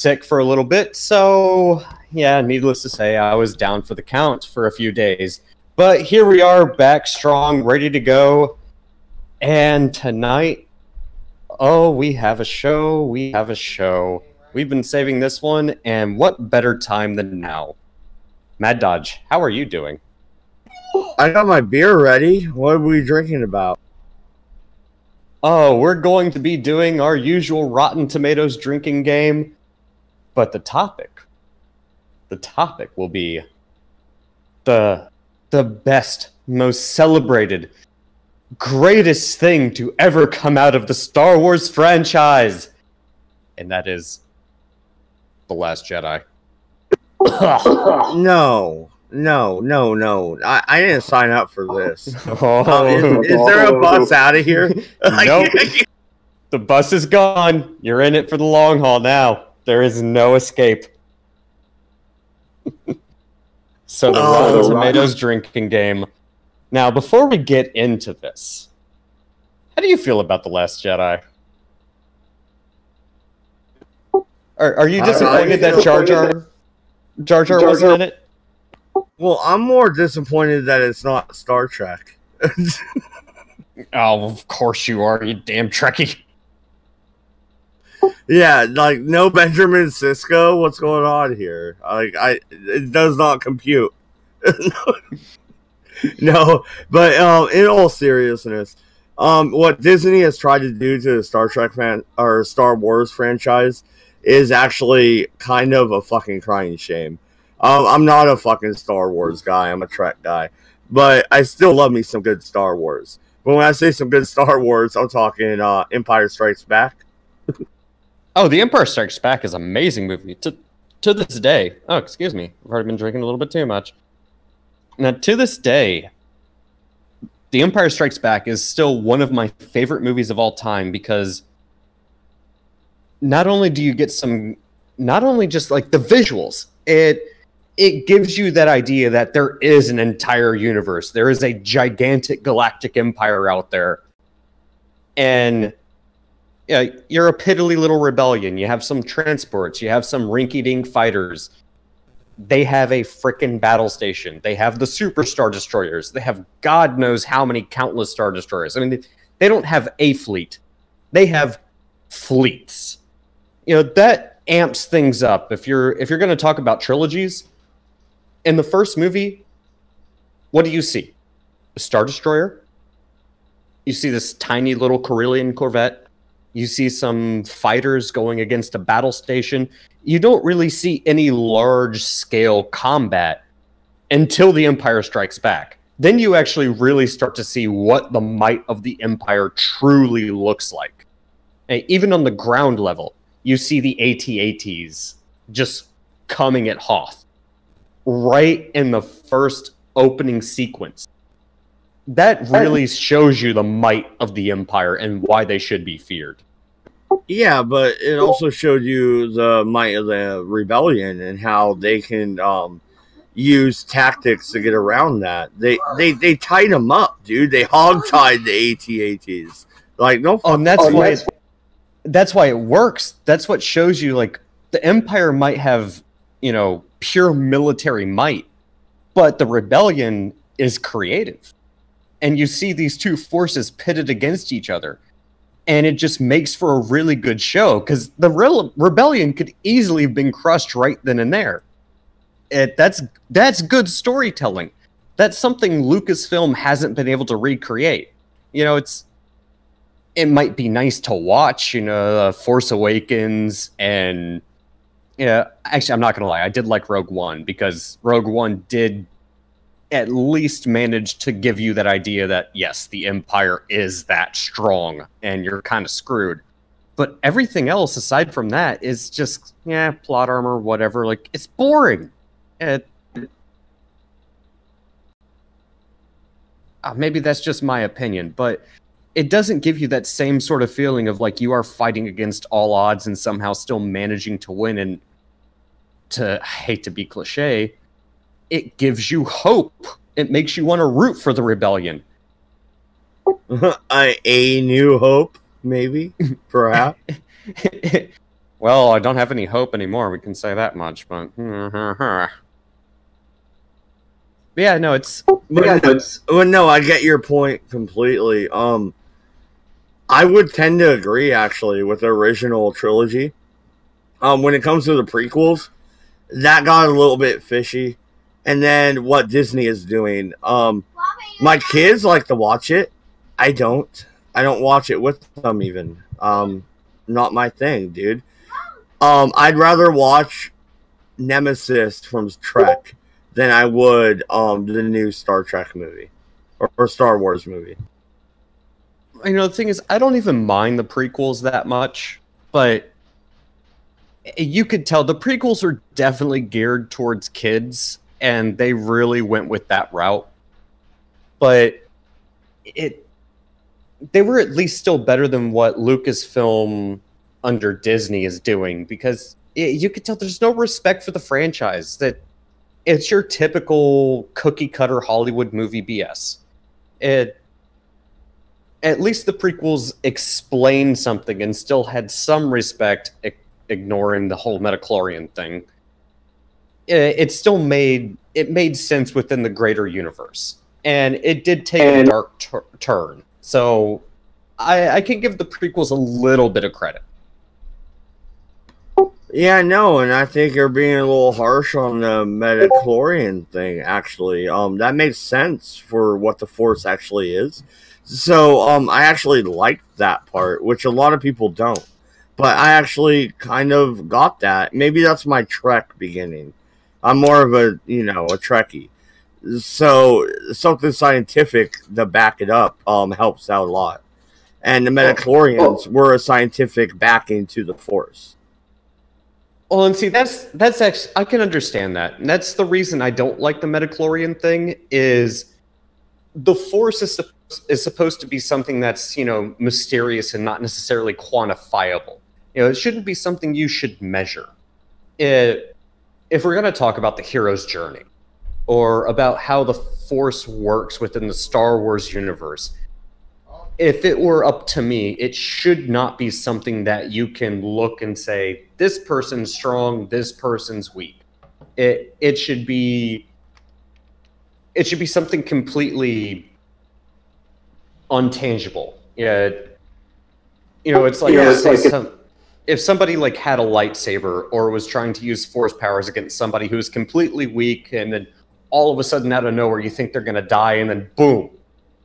sick for a little bit, so yeah, needless to say, I was down for the count for a few days. But here we are, back strong, ready to go. And tonight, oh, we have a show, we have a show. We've been saving this one, and what better time than now? Mad Dodge, how are you doing? I got my beer ready. What are we drinking about? Oh, we're going to be doing our usual Rotten Tomatoes drinking game, but the topic will be the best, most celebrated, greatest thing to ever come out of the Star Wars franchise, and that is The Last Jedi. No. I didn't sign up for this. Is Oh, there a bus out of here? nope. The bus is gone. You're in it for the long haul now. There is no escape. So the Rotten Tomatoes drinking game. Now, before we get into this, how do you feel about The Last Jedi? Are you disappointed that Jar Jar wasn't in it? Well, I'm more disappointed that it's not Star Trek. Oh, of course you are, you damn Trekkie. Yeah, like, no Benjamin Sisko. What's going on here? It does not compute. No, but in all seriousness, what Disney has tried to do to the Star Trek or Star Wars franchise is actually kind of a fucking crying shame. I'm not a fucking Star Wars guy. I'm a Trek guy, but I still love me some good Star Wars. But when I say some good Star Wars, I'm talking Empire Strikes Back. Oh, The Empire Strikes Back is an amazing movie. To this day. Oh, excuse me. I've already been drinking a little bit too much. Now, to this day, The Empire Strikes Back is still one of my favorite movies of all time because not only do you get not only just like the visuals, it gives you that idea that there is an entire universe. There is a gigantic galactic empire out there. And yeah, you're a piddly little rebellion. You have some transports. You have some rinky-dink fighters. They have a frickin' battle station. They have the super Star Destroyers. They have God knows how many countless Star Destroyers. I mean, they don't have a fleet. They have fleets. You know, that amps things up. If you're going to talk about trilogies, in the first movie, what do you see? A Star Destroyer. You see this tiny little Corellian Corvette. You see some fighters going against a battle station. You don't really see any large-scale combat until The Empire Strikes Back. Then you actually really start to see what the might of the Empire truly looks like. And even on the ground level, you see the AT-ATs just coming at Hoth. Right in the first opening sequence. That really shows you the might of the Empire and why they should be feared. Yeah, but it also showed you the might of the rebellion and how they can use tactics to get around that. They tied them up, dude. They hog-tied the AT-ATs. Like, no. Oh, and that's why it works. That's what shows you, like, the Empire might have, you know, pure military might, but the rebellion is creative. And you see these two forces pitted against each other. And it just makes for a really good show, because the rebellion could easily have been crushed right then and there. That's good storytelling. That's something Lucasfilm hasn't been able to recreate. You know, it might be nice to watch, you know, Force Awakens and... Yeah, actually, I'm not going to lie. I did like Rogue One, because Rogue One did at least manage to give you that idea that, yes, the Empire is that strong, and you're kind of screwed. But everything else, aside from that, is just, yeah, plot armor, whatever. Like, it's boring. Maybe that's just my opinion, but it doesn't give you that same sort of feeling of like you are fighting against all odds and somehow still managing to win. And I hate to be cliche, it gives you hope. It makes you want to root for the rebellion. A New Hope, maybe, perhaps. Well, I don't have any hope anymore. We can say that much, but yeah, no, it's Well, no, I get your point completely. I would tend to agree actually with the original trilogy. When it comes to the prequels, that got a little bit fishy. And then what Disney is doing. My kids like to watch it. I don't. I don't watch it with them even. Not my thing, dude. I'd rather watch Nemesis from Trek than I would the new Star Trek movie or Star Wars movie. You know, the thing is, I don't even mind the prequels that much, but you could tell the prequels are definitely geared towards kids, and they really went with that route. But they were at least still better than what Lucasfilm under Disney is doing, because you could tell there's no respect for the franchise. That it's your typical cookie cutter Hollywood movie BS. At least the prequels explained something and still had some respect, ignoring the whole midichlorian thing. It still made sense within the greater universe, and it did take a dark turn. So I can give the prequels a little bit of credit. Yeah, no, and I think you're being a little harsh on the midichlorian thing, actually. That makes sense for what the Force actually is. So, I actually liked that part, which a lot of people don't. But I actually kind of got that. Maybe that's my Trek beginning. I'm more of a Trekkie. So, something scientific to back it up helps out a lot. And the midichlorians were a scientific backing to the Force. Well, and see, that's actually, I can understand that. And that's the reason I don't like the midichlorian thing, is the Force is supposed to be something that's, mysterious and not necessarily quantifiable. It shouldn't be something you should measure. If we're going to talk about the hero's journey, or about how the Force works within the Star Wars universe, if it were up to me, it should not be something that you can look and say, this person's strong, this person's weak. It should be something completely untangible. Yeah, it's like, if somebody like had a lightsaber or was trying to use force powers against somebody who's completely weak, and then all of a sudden out of nowhere you think they're going to die, and then boom,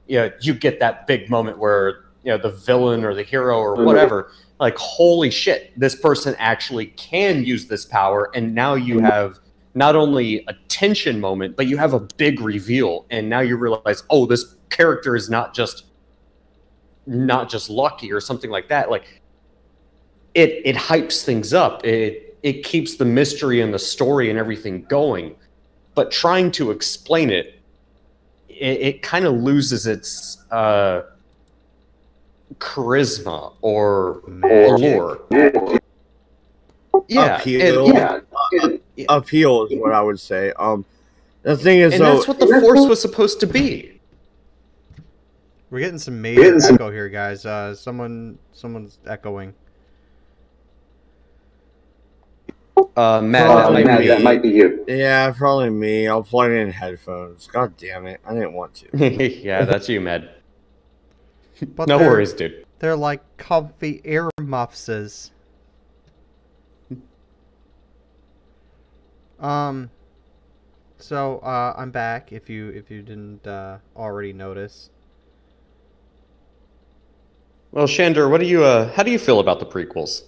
you get that big moment where the villain or the hero or whatever, like, holy shit, this person actually can use this power, and now you have not only a tension moment, but you have a big reveal, and now you realize, oh, this character is not just lucky or something like that. Like, it hypes things up. It keeps the mystery and the story and everything going. But trying to explain it kind of loses its charisma or allure. Yeah, appeal is what I would say. The thing is, and that's what the Force was supposed to be. We're getting some major echo here, guys. Someone's echoing. Matt, that might be you. Yeah, probably me. I'll plug in headphones. God damn it. I didn't want to. Yeah, that's you, Med. But no worries, dude. They're like comfy ear muffs. So, I'm back, if you didn't already notice. Well, Shander, how do you feel about the prequels?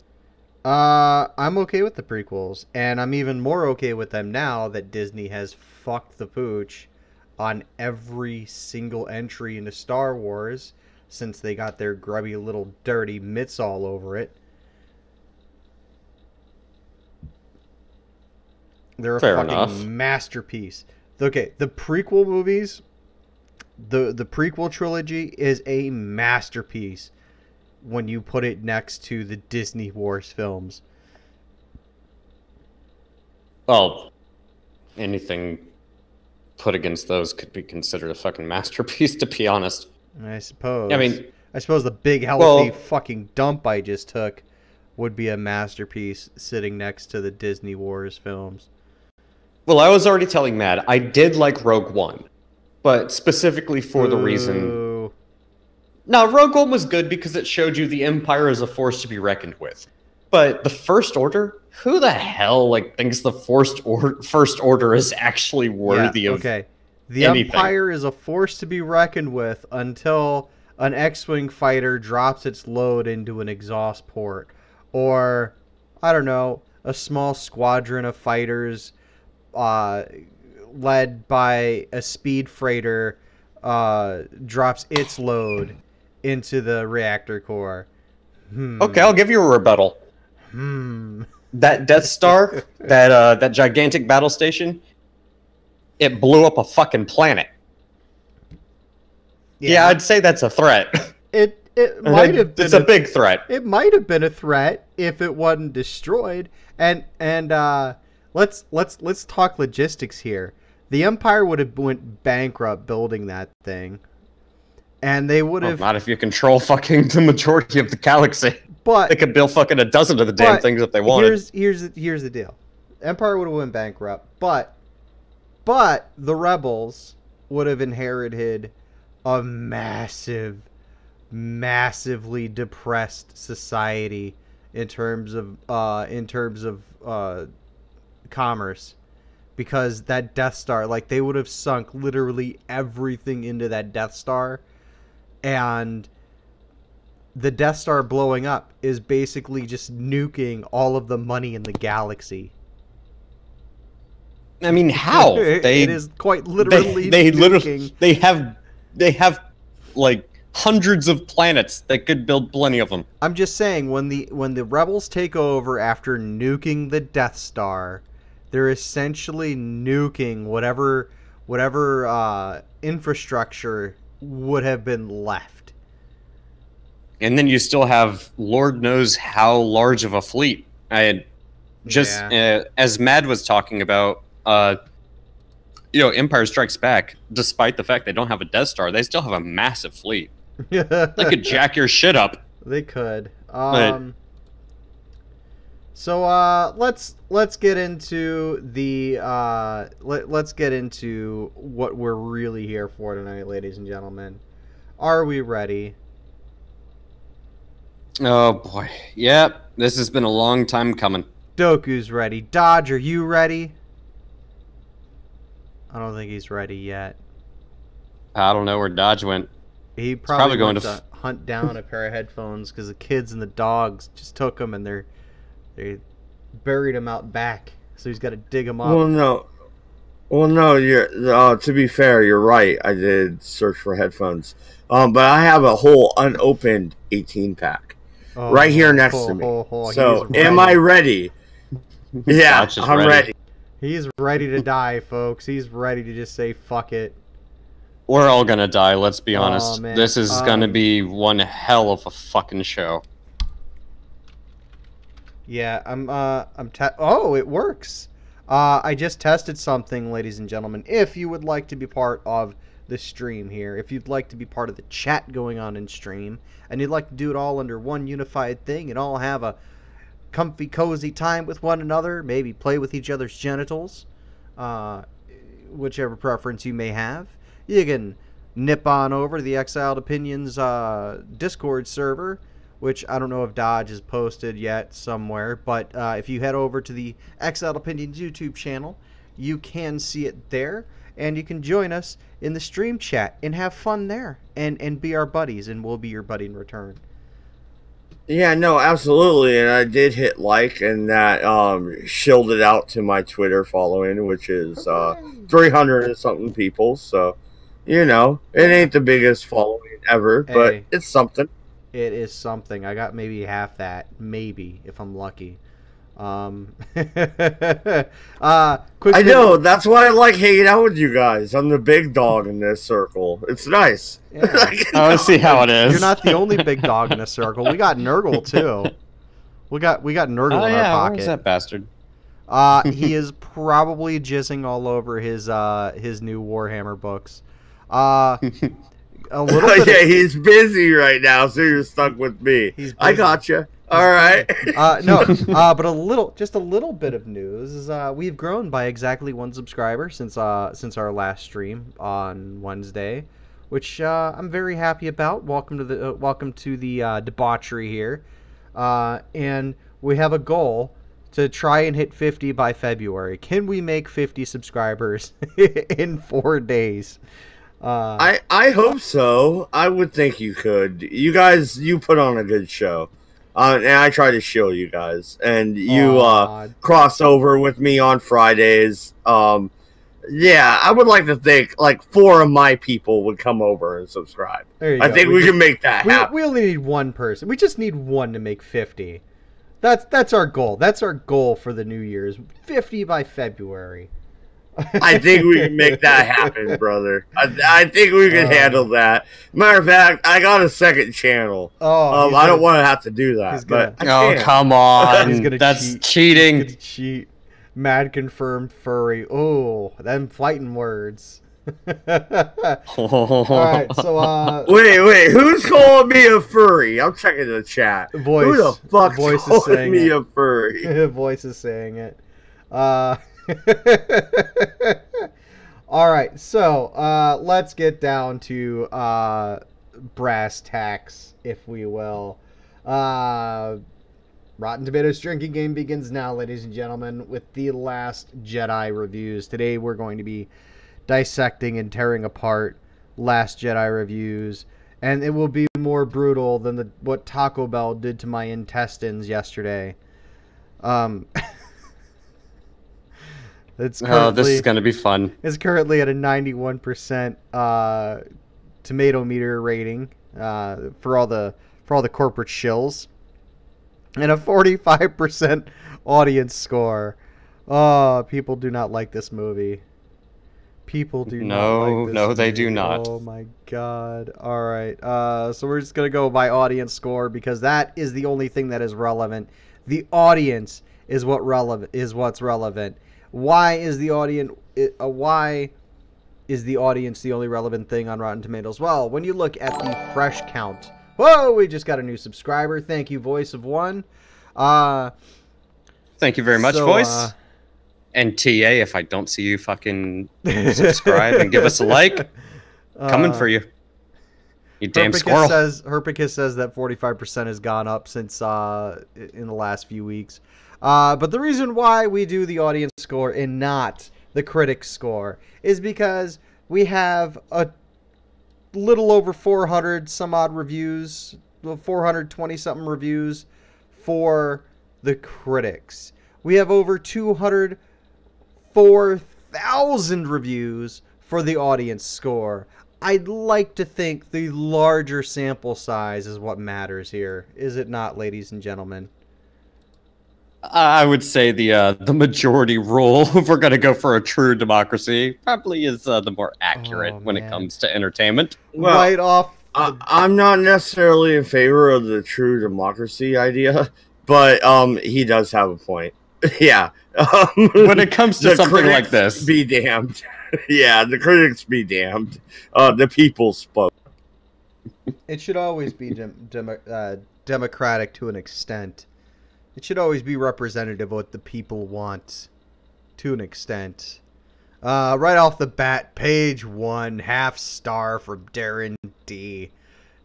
I'm okay with the prequels, and I'm even more okay with them now that Disney has fucked the pooch on every single entry into Star Wars since they got their grubby little dirty mitts all over it. They're a fucking masterpiece. Okay, the prequel movies, the prequel trilogy is a masterpiece when you put it next to the Disney Wars films. Well, anything put against those could be considered a fucking masterpiece, to be honest. I suppose. I mean, I suppose the big healthy fucking dump I just took would be a masterpiece sitting next to the Disney Wars films. Well, I was already telling Matt, I did like Rogue One, but specifically for the reason... Ooh. Now, Rogue One was good because it showed you the Empire is a force to be reckoned with. But the First Order? Who the hell thinks the First Order is actually worthy of The anything? Empire is a force to be reckoned with until an X-Wing fighter drops its load into an exhaust port. Or, I don't know, a small squadron of fighters led by a speed freighter drops its load into the reactor core. Okay, I'll give you a rebuttal. That Death Star, that gigantic battle station, it blew up a fucking planet. Yeah, I'd say that's a threat. It might have been. It's a big threat. It might have been a threat if it wasn't destroyed. And let's talk logistics here. The Empire would have went bankrupt building that thing, and they would have. Not if you control fucking the majority of the galaxy. But they could build fucking a dozen of the damn things if they wanted. Here's the deal. Empire would have went bankrupt, but the rebels would have inherited a massively depressed society in terms of commerce, because that Death Star, they would have sunk literally everything into that Death Star, and the Death Star blowing up is basically just nuking all of the money in the galaxy. I mean, how? It is quite literally nuking. They have hundreds of planets that could build plenty of them. I'm just saying, when the rebels take over after nuking the Death Star, they're essentially nuking whatever infrastructure would have been left. And then you still have Lord knows how large of a fleet. As Mad was talking about, Empire Strikes Back, despite the fact they don't have a Death Star, they still have a massive fleet. They could jack your shit up. They could. So let's get into the let's get into what we're really here for tonight, ladies and gentlemen. Are we ready? Oh boy. Yep, this has been a long time coming. Doku's ready. Dodge, are you ready? I don't think he's ready yet. I don't know where Dodge went. He probably going to hunt down a pair of headphones because the kids and the dogs just took them and they buried him out back. So he's got to dig them up. Well, no. You're to be fair, you're right. I did search for headphones, but I have a whole unopened 18-pack right here next to me. So, am I ready? Yeah, I'm ready. He's ready to die, folks. He's ready to just say fuck it. We're all gonna die, let's be honest. This is gonna be one hell of a fucking show. Yeah, oh, it works. I just tested something, ladies and gentlemen. If you would like to be part of the stream here, if you'd like to be part of the chat going on in stream, and you'd like to do it all under one unified thing and all have a comfy, cozy time with one another, maybe play with each other's genitals, whichever preference you may have, you can nip on over to the Exiled Opinions Discord server, which I don't know if Dodge has posted yet somewhere, but if you head over to the Exiled Opinions YouTube channel, you can see it there, and you can join us in the stream chat and have fun there, and be our buddies, and we'll be your buddy in return. Yeah, no, absolutely, and I did hit like, and that shielded out to my Twitter following, which is 300 and something people, so, it ain't the biggest following ever, but it's something. It is something. I got maybe half that, maybe, if I'm lucky. I know, that's why I like hanging out with you guys. I'm the big dog in this circle. It's nice. Yeah. I want to see how it is. You're not the only big dog in this circle. We got Nurgle too. We got Nurgle in our pocket. Where's that bastard? He is probably jizzing all over his new Warhammer books. A little bit. Yeah, he's busy right now, so you're stuck with me. I got you. All right. No, but just a little bit of news is we've grown by exactly 1 subscriber since our last stream on Wednesday, which I'm very happy about. Welcome to the debauchery here, and we have a goal to try and hit 50 by February. Can we make 50 subscribers in 4 days? I hope so. I would think you could. You put on a good show. And I try to show you guys, and you cross over with me on Fridays. Yeah, I would like to think like 4 of my people would come over and subscribe. I think we can make that happen. We only need 1 person. We just need 1 to make 50. That's our goal. That's our goal for the New Year's. 50 by February. I think we can make that happen, brother. I think we can handle that. Matter of fact, I got a second channel. I don't want to have to do that. Come on. That's cheating. He's gonna cheat. Mad confirmed furry. Oh, them fighting words. All right, so wait, who's calling me a furry? I'm checking the chat. Voice. Who the fuck's calling me a furry? Voice is saying it. All right, so let's get down to brass tacks, if we will. Rotten Tomatoes drinking game begins now, ladies and gentlemen, with the Last Jedi reviews. Today we're going to be dissecting and tearing apart Last Jedi reviews, and it will be more brutal than what Taco Bell did to my intestines yesterday. This is going to be fun. It's currently at a 91% tomato meter rating for all the corporate shills, and a 45% audience score. Oh, people do not like this movie. People do not like this movie. They do not. Oh my god. All right. So we're just gonna go by audience score because that is the only thing that is relevant. The audience is what's relevant. Why is the audience the only relevant thing on Rotten Tomatoes? Well, when you look at the fresh count. Whoa, we just got a new subscriber. Thank you, Voice of One. Thank you very much, Voice. And TA, if I don't see you fucking subscribe and give us a like, coming for you. You damn squirrel. Herpicus says that 45% has gone up since in the last few weeks. But the reason why we do the audience score and not the critic score is because we have a little over 400 some odd reviews, 420 something reviews for the critics. We have over 204,000 reviews for the audience score. I'd like to think the larger sample size is what matters here. Is it not, ladies and gentlemen? I would say the majority rule, if we're going to go for a true democracy, probably is the more accurate when it comes to entertainment. Well, right off. I'm not necessarily in favor of the true democracy idea, but he does have a point. Yeah. When it comes to something like this. Be damned. Yeah, the critics be damned. The people spoke. It should always be democratic to an extent. It should always be representative of what the people want, to an extent. Right off the bat, page 1, half star from Darren D.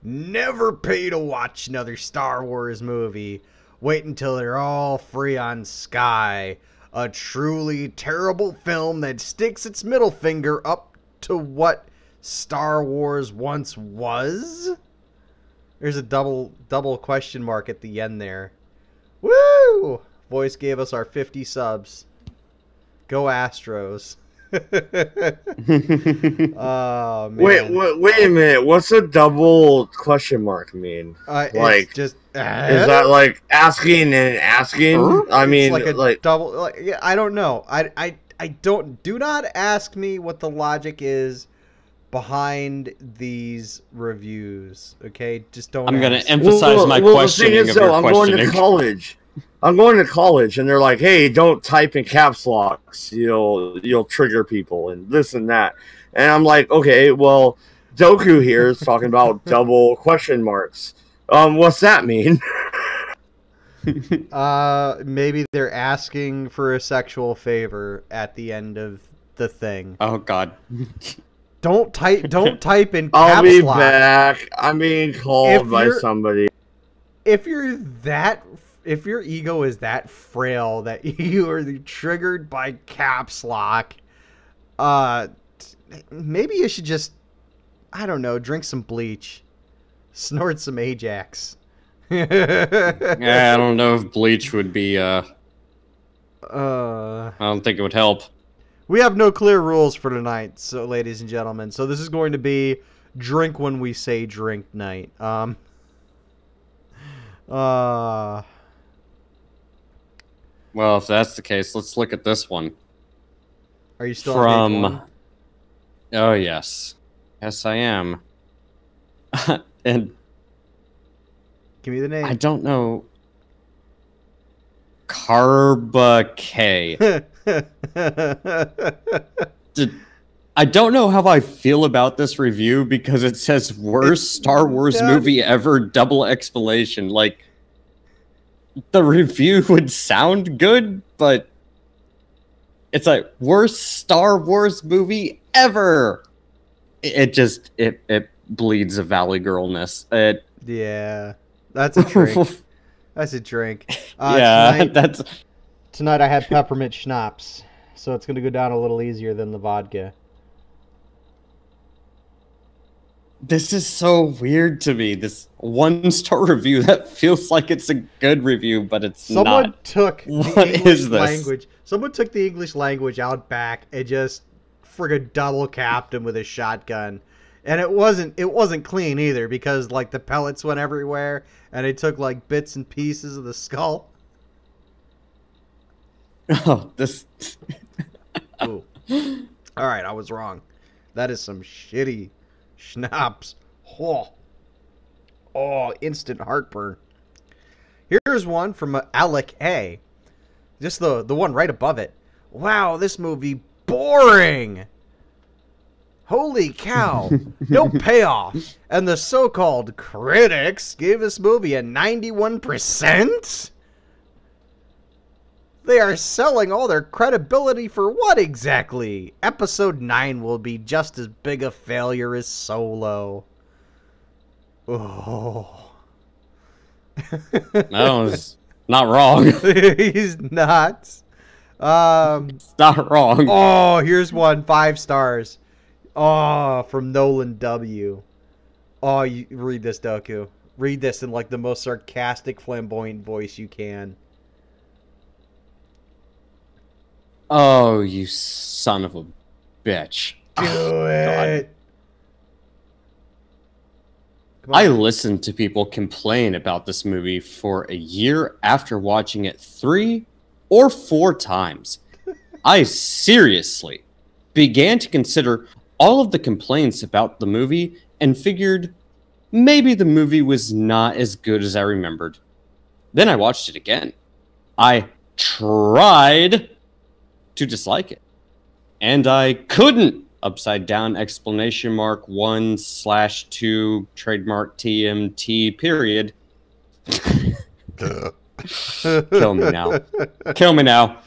Never pay to watch another Star Wars movie. Wait until they're all free on Sky. A truly terrible film that sticks its middle finger up to what Star Wars once was? There's a double question mark at the end there. Woo! Voice gave us our 50 subs. Go Astros. Oh, man. Wait a minute. What's a double question mark mean? Like, just is that like asking and asking? I mean, like double. Yeah, I don't know. I don't. Do not ask me what the logic is behind these reviews. Okay, just don't. I'm going to emphasize my questioning of your questioning. I'm going to college, and they're like, "Hey, don't type in caps locks. You'll trigger people and this and that." And I'm like, "Okay, well, Doku here is talking about double question marks. What's that mean?" Maybe they're asking for a sexual favor at the end of the thing. Oh God. Don't type in caps I'll be lock. back. I'm being called by somebody. If your ego is that frail that you are triggered by caps lock, maybe you should just, I don't know, drink some bleach, snort some Ajax. Yeah, I don't know if bleach would be. I don't think it would help. We have no clear rules for tonight, so ladies and gentlemen. So this is going to be drink when we say drink night. Well, if that's the case, let's look at this one. Are you still on page one? Oh yes, yes I am. And give me the name. I don't know. Carba K. I don't know how I feel about this review because it says worst Star Wars movie ever, double explanation. Like, the review would sound good, but it's like worst Star Wars movie ever. It bleeds a Valley Girlness. Yeah, that's a drink. That's a drink. Yeah, tonight I had peppermint schnapps, so it's gonna go down a little easier than the vodka. This is so weird to me. This 1-star review that feels like it's a good review, but it's not. Someone took the English language. Someone took the English language out back and just friggin' double capped him with a shotgun. And it wasn't clean either because like the pellets went everywhere and it took like bits and pieces of the skull. Oh, this. Ooh. All right, I was wrong. That is some shitty schnapps. Oh, instant heartburn. Here's one from Alec A. Just the one right above it. Wow, this movie boring. Holy cow, no payoff. And the so-called critics gave this movie a 91%? They are selling all their credibility for what exactly? Episode 9 will be just as big a failure as Solo. Oh. No, it's not wrong. He's not. It's not wrong. Oh, here's one. 5 stars. Oh, from Nolan W. Oh, you read this, Doku. Read this in like the most sarcastic, flamboyant voice you can. Oh, you son of a bitch. Do it. I listened to people complain about this movie for a year after watching it 3 or 4 times. I seriously began to consider all of the complaints about the movie and figured maybe the movie was not as good as I remembered. Then I watched it again. I tried to dislike it. And I couldn't! Upside down exclamation mark 1/2 trademark TMT period. Kill me now. Kill me now.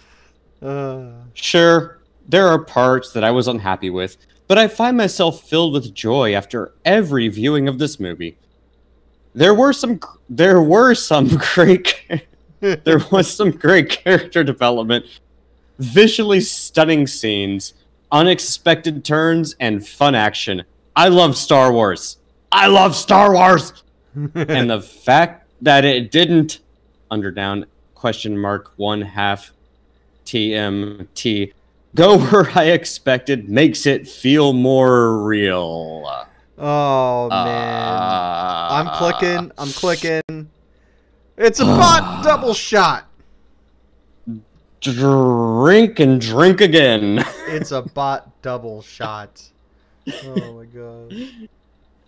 Sure, there are parts that I was unhappy with, but I find myself filled with joy after every viewing of this movie. There was some great character development, visually stunning scenes, unexpected turns, and fun action. I love Star Wars. I love Star Wars. And the fact that it didn't underdown $1/2 TMT go where I expected makes it feel more real. Oh man. I'm clicking. It's a bot double shot. Drink and drink again. It's a bot double shot. Oh my god.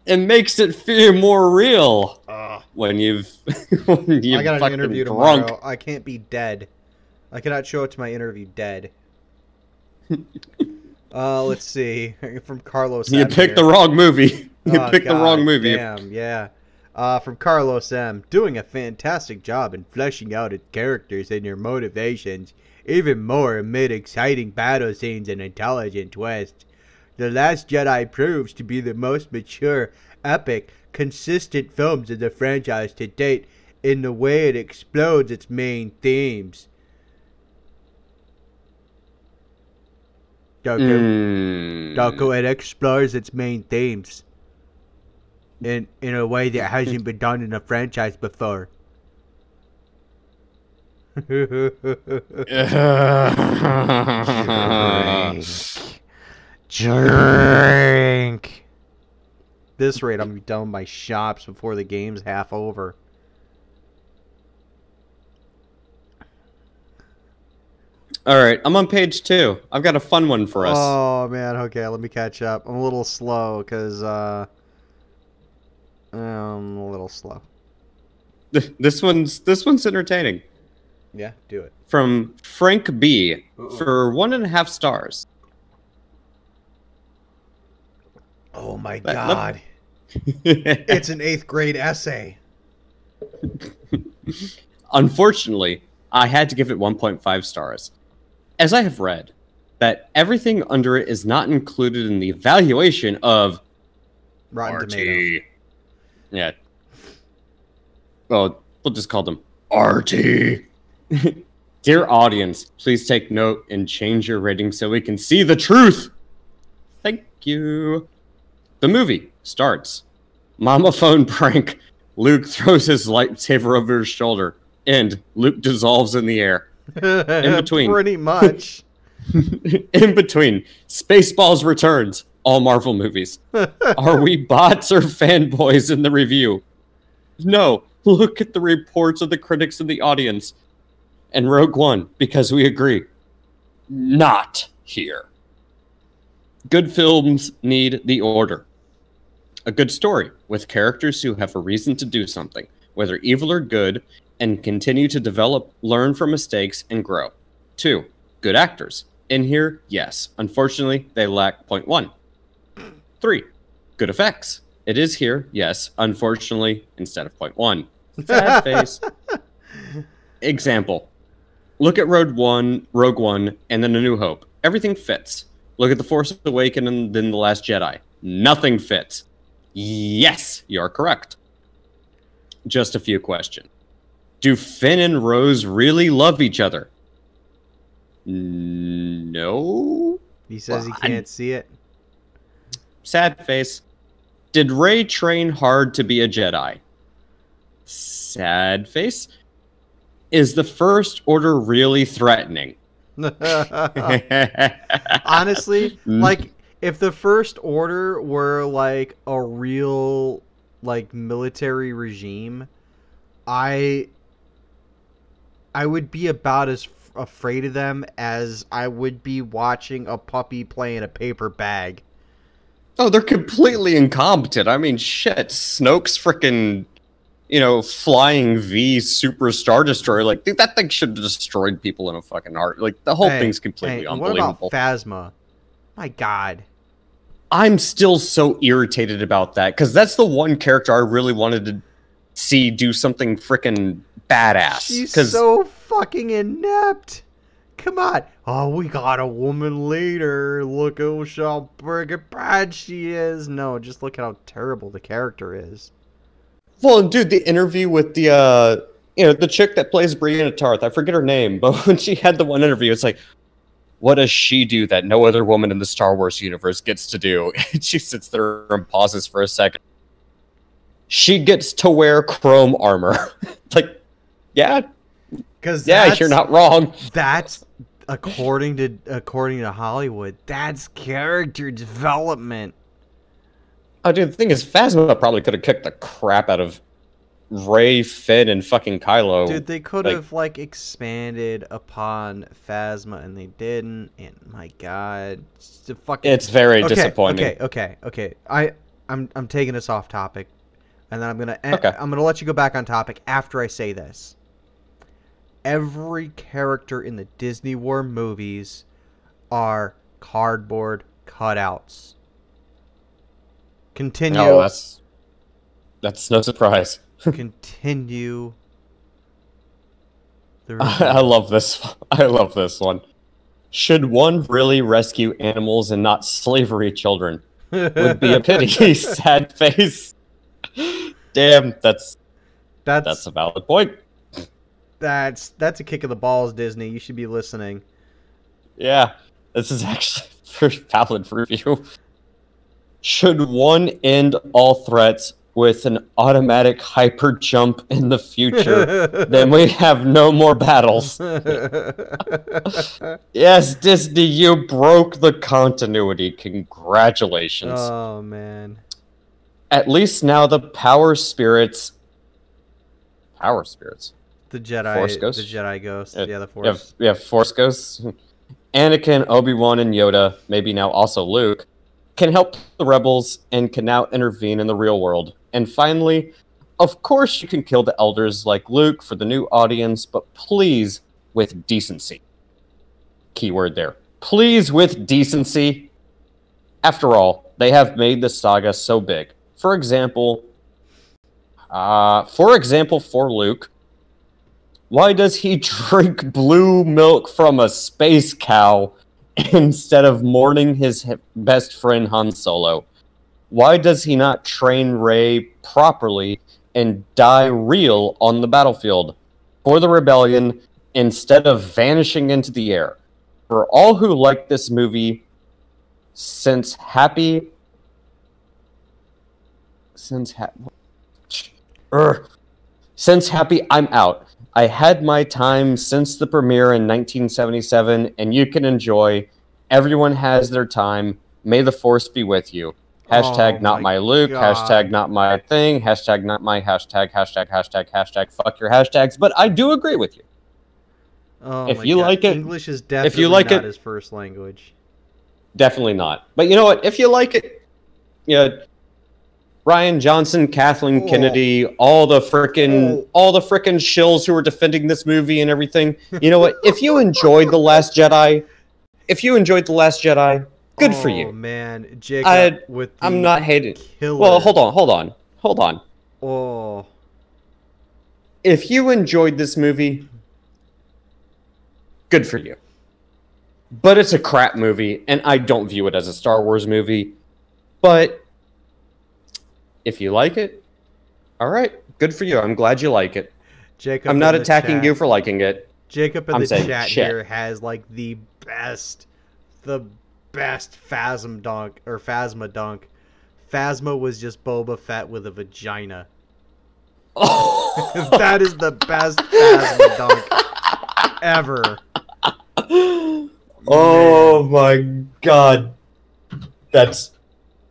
It makes it feel more real when you've I got an interview drunk. tomorrow. I can't be dead. I cannot show up to my interview dead. Let's see. From Carlos. You picked the wrong movie. You picked the wrong movie. Damn, yeah. From Carlos M. Doing a fantastic job in fleshing out its characters and their motivations, even more amid exciting battle scenes and intelligent twists. The Last Jedi proves to be the most mature, epic, consistent films of the franchise to date in the way it explodes its main themes. Doku, it explores its main themes in a way that hasn't been done in a franchise before. Drink. This rate, I'm gonna be done with my shops before the game's half over. All right, I'm on page 2. I've got a fun one for us. Oh man, okay, let me catch up. I'm a little slow because I'm a little slow. This one's entertaining. Yeah, do it. From Frank B for 1.5 stars. Oh my god. It's an 8th grade essay. Unfortunately, I had to give it 1.5 stars. As I have read, that everything under it is not included in the evaluation of Rotten RT. Tomato. Yeah. Well, we'll just call them RT. Dear audience, please take note and change your rating so we can see the truth. Thank you. The movie starts. Mama phone prank. Luke throws his lightsaber over his shoulder, and Luke dissolves in the air. In between. Pretty much. In between. Spaceballs returns. All Marvel movies. Are we bots or fanboys in the review? No. Look at the reports of the critics and the audience. And Rogue One, because we agree. Not here. Good films need the order. A good story with characters who have a reason to do something, whether evil or good, and continue to develop, learn from mistakes, and grow. 2. Good actors. In here, yes. Unfortunately, they lack 0.1. 3. Good effects. It is here, yes. Unfortunately, instead of 0.1. Sad face. Example. Look at Rogue One, and then A New Hope. Everything fits. Look at The Force Awakens and then The Last Jedi. Nothing fits. Yes, you're correct. Just a few questions. Do Finn and Rose really love each other? No. He says he can't see it. Sad face. Did Rey train hard to be a Jedi? Sad face. Is the First Order really threatening? Honestly, like, if the First Order were, like, a real, like, military regime, I would be about as afraid of them as I would be watching a puppy play in a paper bag. Oh, they're completely incompetent. I mean, shit. Snoke's freaking, flying V Super Star Destroyer. Like, dude, that thing should have destroyed people in a fucking heart. Like, the whole thing's completely unbelievable. What about Phasma? My God. I'm still so irritated about that, because that's the one character I really wanted to see do something freaking badass. She's so fucking inept. Come on. Oh, we got a woman leader. Look at how bad she is. No, just look at how terrible the character is. Well, dude, the interview with the, the chick that plays Brianna Tarth, I forget her name, but when she had the one interview, it's like, what does she do that no other woman in the Star Wars universe gets to do? And she sits there and pauses for a second. She gets to wear chrome armor. Like, yeah. Yeah, you're not wrong. That's according to Hollywood. That's character development. Oh, dude, the thing is, Phasma probably could have kicked the crap out of Rey, Finn, and fucking Kylo. Dude, they could have expanded upon Phasma, and they didn't. And my God, it's very disappointing. Okay. I'm taking us off topic, and then I'm gonna let you go back on topic after I say this. Every character in the Disney War movies are cardboard cutouts. Continue. No, That's no surprise. Continue the review. I love this. I love this one. Should one really rescue animals and not slavery children? Would be a pity. Sad face. Damn, that's a valid point. That's a kick of the balls, Disney. You should be listening. Yeah, this is actually a very valid review. Should one end all threats with an automatic hyper jump in the future? Then we have no more battles. Yes, Disney, you broke the continuity. Congratulations. Oh, man. At least now the power spirits... Power spirits? The Jedi... Force ghosts? The Jedi ghosts. Yeah, the Force. Yeah, Force ghosts. Anakin, Obi-Wan, and Yoda, maybe now also Luke, can help the rebels and can now intervene in the real world. And finally, of course you can kill the elders like Luke for the new audience, but please with decency. Keyword there. Please with decency. After all, they have made the saga so big. For example, for Luke, why does he drink blue milk from a space cow instead of mourning his best friend Han Solo? Why does he not train Rey properly and die real on the battlefield for the rebellion instead of vanishing into the air? For all who like this movie, since happy, I'm out. I had my time since the premiere in 1977, and you can enjoy. Everyone has their time. May the Force be with you. Hashtag not my Luke. God. Hashtag not my thing. Hashtag not my hashtag. Hashtag fuck your hashtags. But I do agree with you. Oh if my you God. like it, English is definitely if you like not it, his first language. Definitely not. But you know what? If you like it, Ryan Johnson, Kathleen Kennedy, all the frickin' shills who are defending this movie and everything. You know what? If you enjoyed The Last Jedi, good for you. Oh man, Jacob I'm not hating. killer. Well, hold on. Oh. If you enjoyed this movie, good for you. But it's a crap movie, and I don't view it as a Star Wars movie. But if you like it, all right, good for you. I'm glad you like it. Jacob, I'm not attacking you for liking it. Jacob in I'm the saying chat shit. here has like the best Phasma dunk. Phasma was just Boba Fett with a vagina. That is the best Phasma dunk ever. Oh my God, that's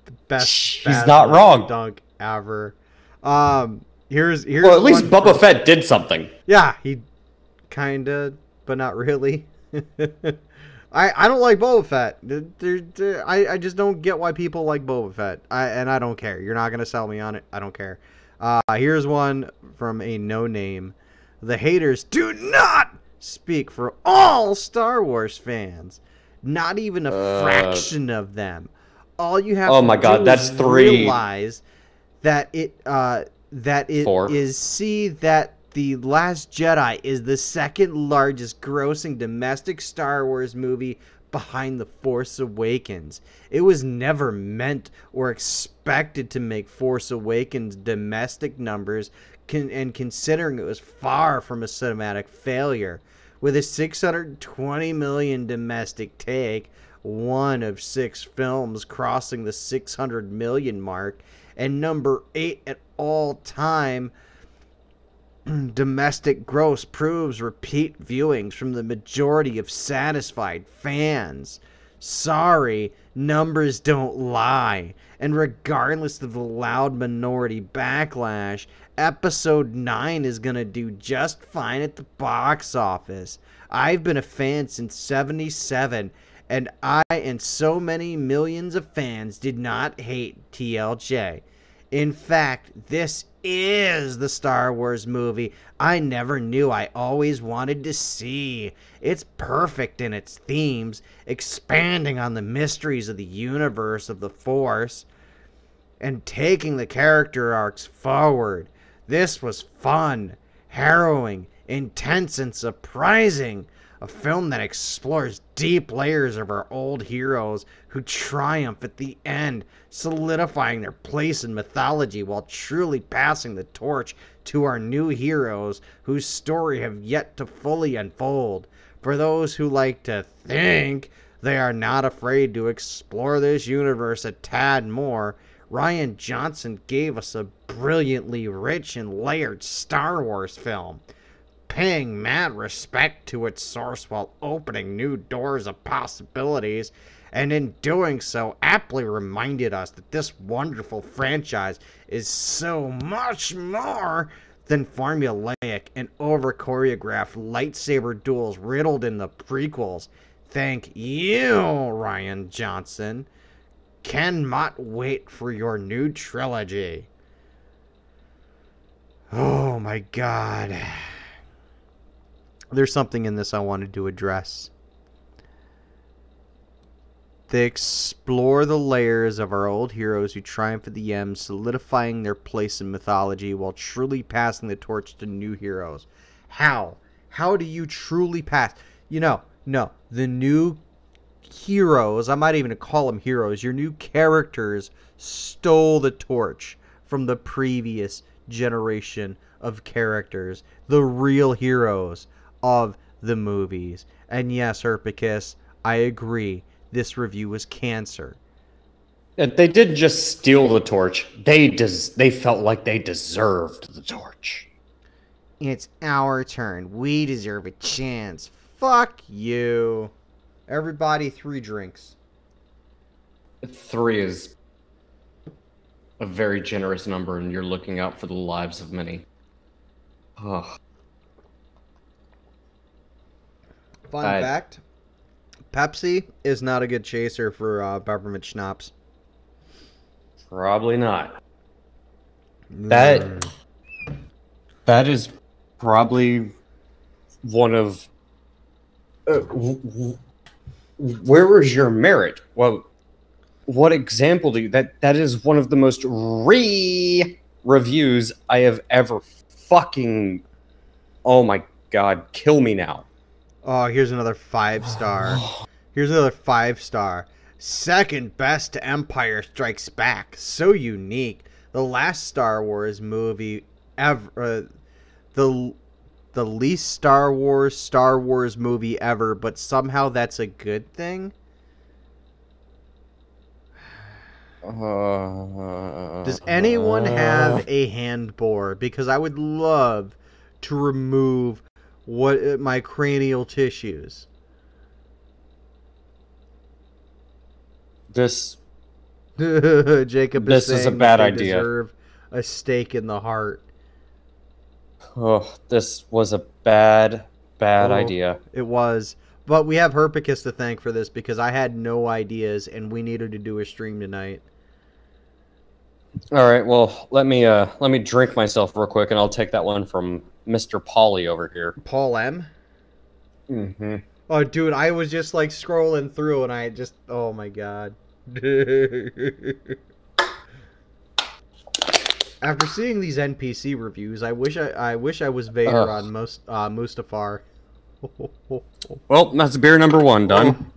the best. He's Phasma not wrong. Dunk ever. Here's well, at least Boba Fett did something. Yeah, he kinda, but not really. I don't like Boba Fett. I just don't get why people like Boba Fett. And I don't care. You're not gonna sell me on it. I don't care. Here's one from a no-name. The haters do not speak for all Star Wars fans. Not even a fraction of them. All you have to do that's is 3. realize that it is see that The Last Jedi is the second largest grossing domestic Star Wars movie behind The Force Awakens. It was never meant or expected to make Force Awakens domestic numbers, and considering it was far from a cinematic failure. With a $620 million domestic take, one of 6 films crossing the 600 million mark, and number 8 at all time domestic gross proves repeat viewings from the majority of satisfied fans. Sorry, numbers don't lie. And regardless of the loud minority backlash, Episode 9 is gonna do just fine at the box office. I've been a fan since '77, and I and so many millions of fans did not hate TLJ. In fact, this is the Star Wars movie I never knew I always wanted to see. It's perfect in its themes, expanding on the mysteries of the universe of the Force. and taking the character arcs forward. This was fun, harrowing, intense, and surprising. A film that explores deep layers of our old heroes who triumph at the end, solidifying their place in mythology while truly passing the torch to our new heroes whose story have yet to fully unfold. For those who like to think they are not afraid to explore this universe a tad more, Rian Johnson gave us a brilliantly rich and layered Star Wars film, paying mad respect to its source while opening new doors of possibilities, and in doing so aptly reminded us that this wonderful franchise is so much more than formulaic and over-choreographed lightsaber duels riddled in the prequels. Thank you, Rian Johnson. Cannot wait for your new trilogy. Oh my god. There's something in this I wanted to address. They explore the layers of our old heroes who triumph at the end, solidifying their place in mythology while truly passing the torch to new heroes. How? How do you truly pass? No. The new heroes, I'm not even going to call them heroes, your new characters stole the torch from the previous generation of characters, the real heroes of the movies. And yes, Herpicus, I agree. This review was cancer. They didn't just steal the torch. They felt like they deserved the torch. It's our turn. We deserve a chance. Fuck you. Everybody, 3 drinks. 3 is a very generous number, and you're looking out for the lives of many. Oh. Fun fact, Pepsi is not a good chaser for peppermint schnapps. Probably not. That is probably one of... where was your merit? Well, what example do you... That is one of the most reviews I have ever fucking... Oh my god, kill me now. Oh, here's another 5-star. Here's another 5-star. Second best to Empire Strikes Back. So unique. The last Star Wars movie ever. The least Star Wars movie ever, but somehow that's a good thing? Does anyone have a hand bore? Because I would love to remove my cranial tissues. Jacob is saying a bad they idea. Deserve a stake in the heart. Oh, this was a bad idea. It was. But we have Herpicus to thank for this because I had no ideas and we needed to do a stream tonight. All right, well, let me drink myself real quick, and I'll take that one from Mr. Pauly over here. Paul M? Mm-hmm. Oh, dude, I was just, like, scrolling through, and I just... Oh, my God. After seeing these NPC reviews, I wish I was Vader on Mustafar. Well, that's beer number 1 done.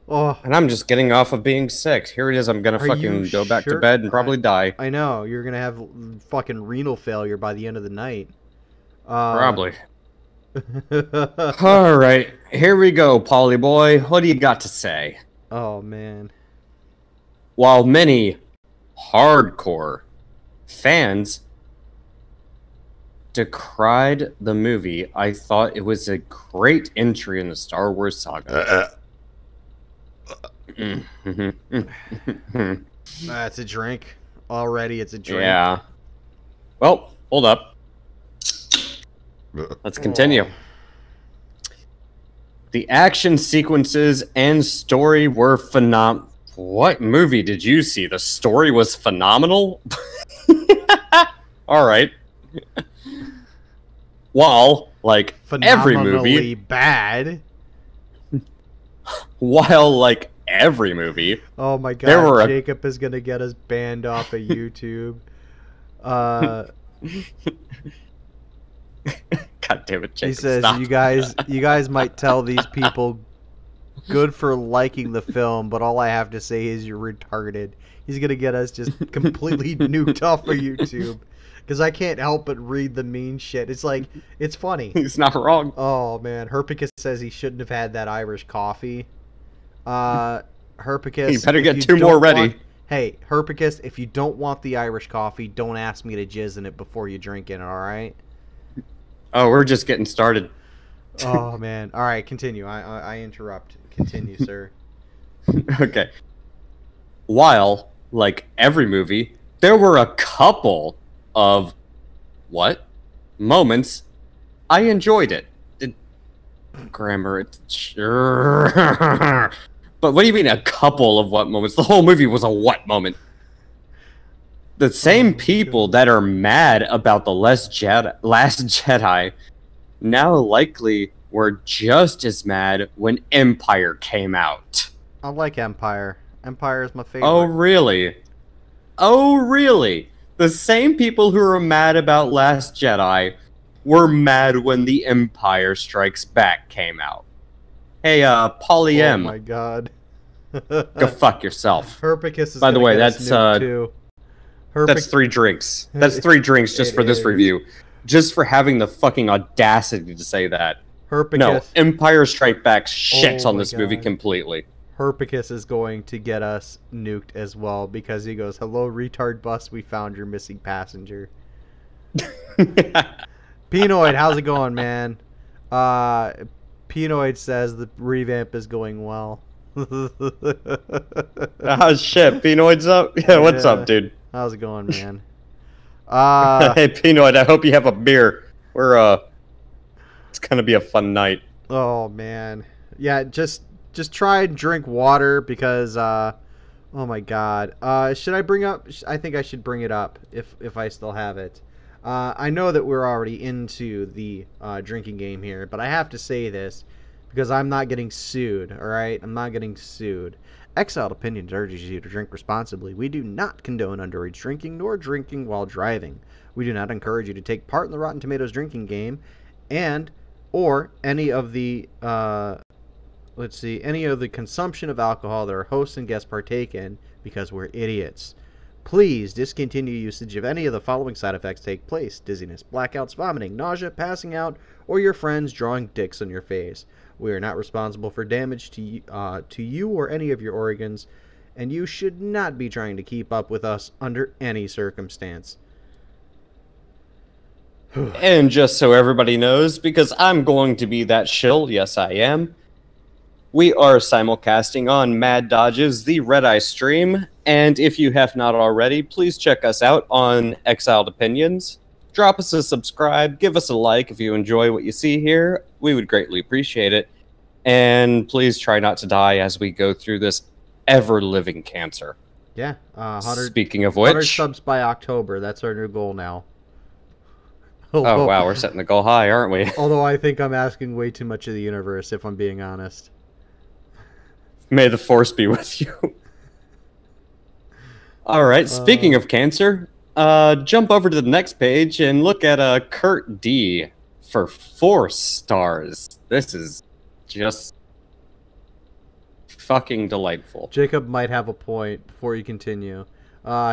Oh. And I'm just getting off of being sick. Here it is. I'm gonna fucking go back to bed and probably die. I know. You're gonna have fucking renal failure by the end of the night. Probably. All right. Here we go, Polly boy. What do you got to say? Oh, man. While many hardcore fans decried the movie, I thought it was a great entry in the Star Wars saga. That's a drink. Already, it's a drink. Yeah. Well, hold up. Let's continue. The action sequences and story were phenomenal. What movie did you see? The story was phenomenal? All right. While, every movie... bad. While, every movie. Oh my god, There were Jacob is gonna get us banned off of YouTube. Uh, God damn it, Jacob! he says stop. you guys might tell these people good for liking the film, but all I have to say is you're retarded. He's gonna get us just completely nuked off of YouTube. Because I can't help but read the mean shit. It's like, it's funny. He's not wrong. Oh, man. Herpicus says he shouldn't have had that Irish coffee. Herpicus... You better get 2 more ready. Hey, Herpicus, if you don't want the Irish coffee, don't ask me to jizz in it before you drink it, alright? Oh, we're just getting started. Oh, man. Alright, continue. I interrupt. Continue, sir. Okay. While, like every movie, there were a couple of moments I enjoyed it. Grammar, it's sure. But what do you mean a couple of what moments? The whole movie was a what moment? The same people that are mad about the Last Jedi now likely were just as mad when Empire came out. I like Empire. Empire is my favorite. Oh, really? Oh, really? The same people who are mad about Last Jedi were mad when The Empire Strikes Back came out. Hey, Polly M. Oh my god. Go fuck yourself. Herpicus is By the way, that's 3 drinks. That's 3 drinks just for this review. Just for having the fucking audacity to say that. Herpicus. No, Empire Strikes Back shits on this movie God. completely. Herpicus is going to get us nuked as well because he goes, "Hello, retard bus. We found your missing passenger." Penoid, how's it going, man? Penoid says the revamp is going well. Oh shit, Penoid's up? Yeah, what's up, dude? How's it going, man? Hey, Penoid, I hope you have a beer. It's gonna be a fun night. Oh man, yeah. Just try and drink water because oh my god. Should I bring up? I think I should bring it up if I still have it. I know that we're already into the drinking game here, but I have to say this because I'm not getting sued. All right, I'm not getting sued. Exiled Opinions urges you to drink responsibly. We do not condone underage drinking nor drinking while driving. We do not encourage you to take part in the Rotten Tomatoes drinking game or any of the any of the consumption of alcohol that our hosts and guests partake in because we're idiots. Please discontinue usage if any of the following side effects take place: dizziness, blackouts, vomiting, nausea, passing out, or your friends drawing dicks on your face. We are not responsible for damage to you or any of your organs, and you should not be trying to keep up with us under any circumstance. And just so everybody knows, because I'm going to be that shill, yes I am, we are simulcasting on Mad Dodge's The Red Eye stream, and if you have not already, please check us out on Exiled Opinions. Drop us a subscribe, give us a like if you enjoy what you see here. We would greatly appreciate it. And please try not to die as we go through this ever-living cancer. Yeah, 100, Speaking of 100 which... subs by October. That's our new goal now. Oh, wow, we're setting the goal high, aren't we? Although I think I'm asking way too much of the universe, if I'm being honest. May the Force be with you. Alright, speaking of cancer, jump over to the next page and look at Kurt D for 4 stars. This is just fucking delightful. Jacob might have a point before you continue.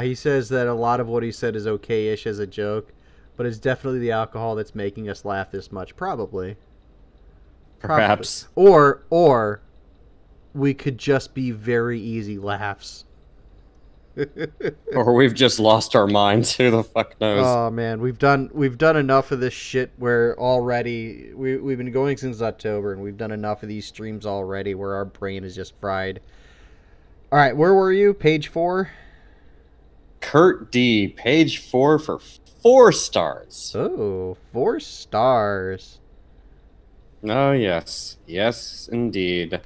He says that a lot of what he said is okay-ish as a joke, but it's definitely the alcohol that's making us laugh this much. Probably. Perhaps. Or we could just be very easy laughs. Or we've just lost our minds. Who the fuck knows? Oh man, we've done enough of this shit where already we've been going since October and we've done enough of these streams already where our brain is just fried. All right, where were you? Page 4? Kurt D, page 4 for 4 stars. Oh, 4 stars. Oh yes. Yes indeed.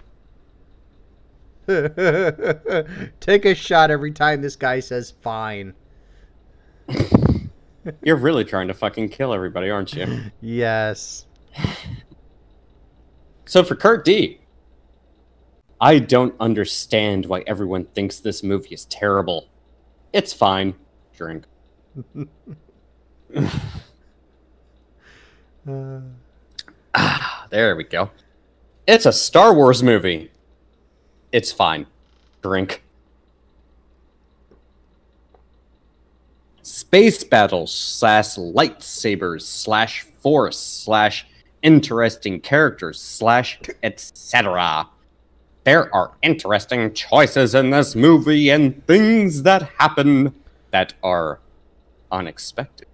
Take a shot every time this guy says fine. You're really trying to fucking kill everybody, aren't you? Yes. So for Kurt D, I don't understand why everyone thinks this movie is terrible. It's fine. Drink. There we go. It's a Star Wars movie. It's fine. Drink. Space battles / lightsabers / force / interesting characters / etc. There are interesting choices in this movie and things that happen that are unexpected.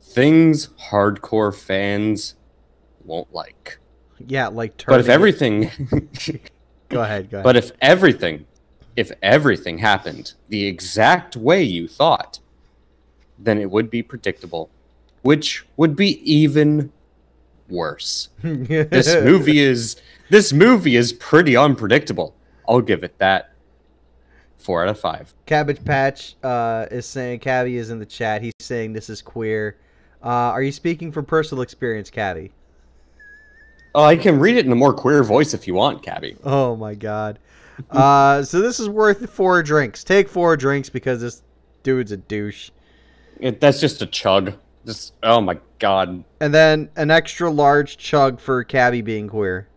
Things hardcore fans won't like. Yeah, like But if everything Go ahead. But if everything happened the exact way you thought, then it would be predictable, which would be even worse. This movie is pretty unpredictable. I'll give it that. 4 out of 5. Cabbage Patch is saying, Cabby is in the chat. He's saying this is queer. Are you speaking from personal experience, Cabby? Oh, I can read it in a more queer voice if you want, Cabby. Oh my god. So this is worth 4 drinks. Take 4 drinks because this dude's a douche. That's just a chug. Just, oh my god. And then an extra large chug for Cabby being queer.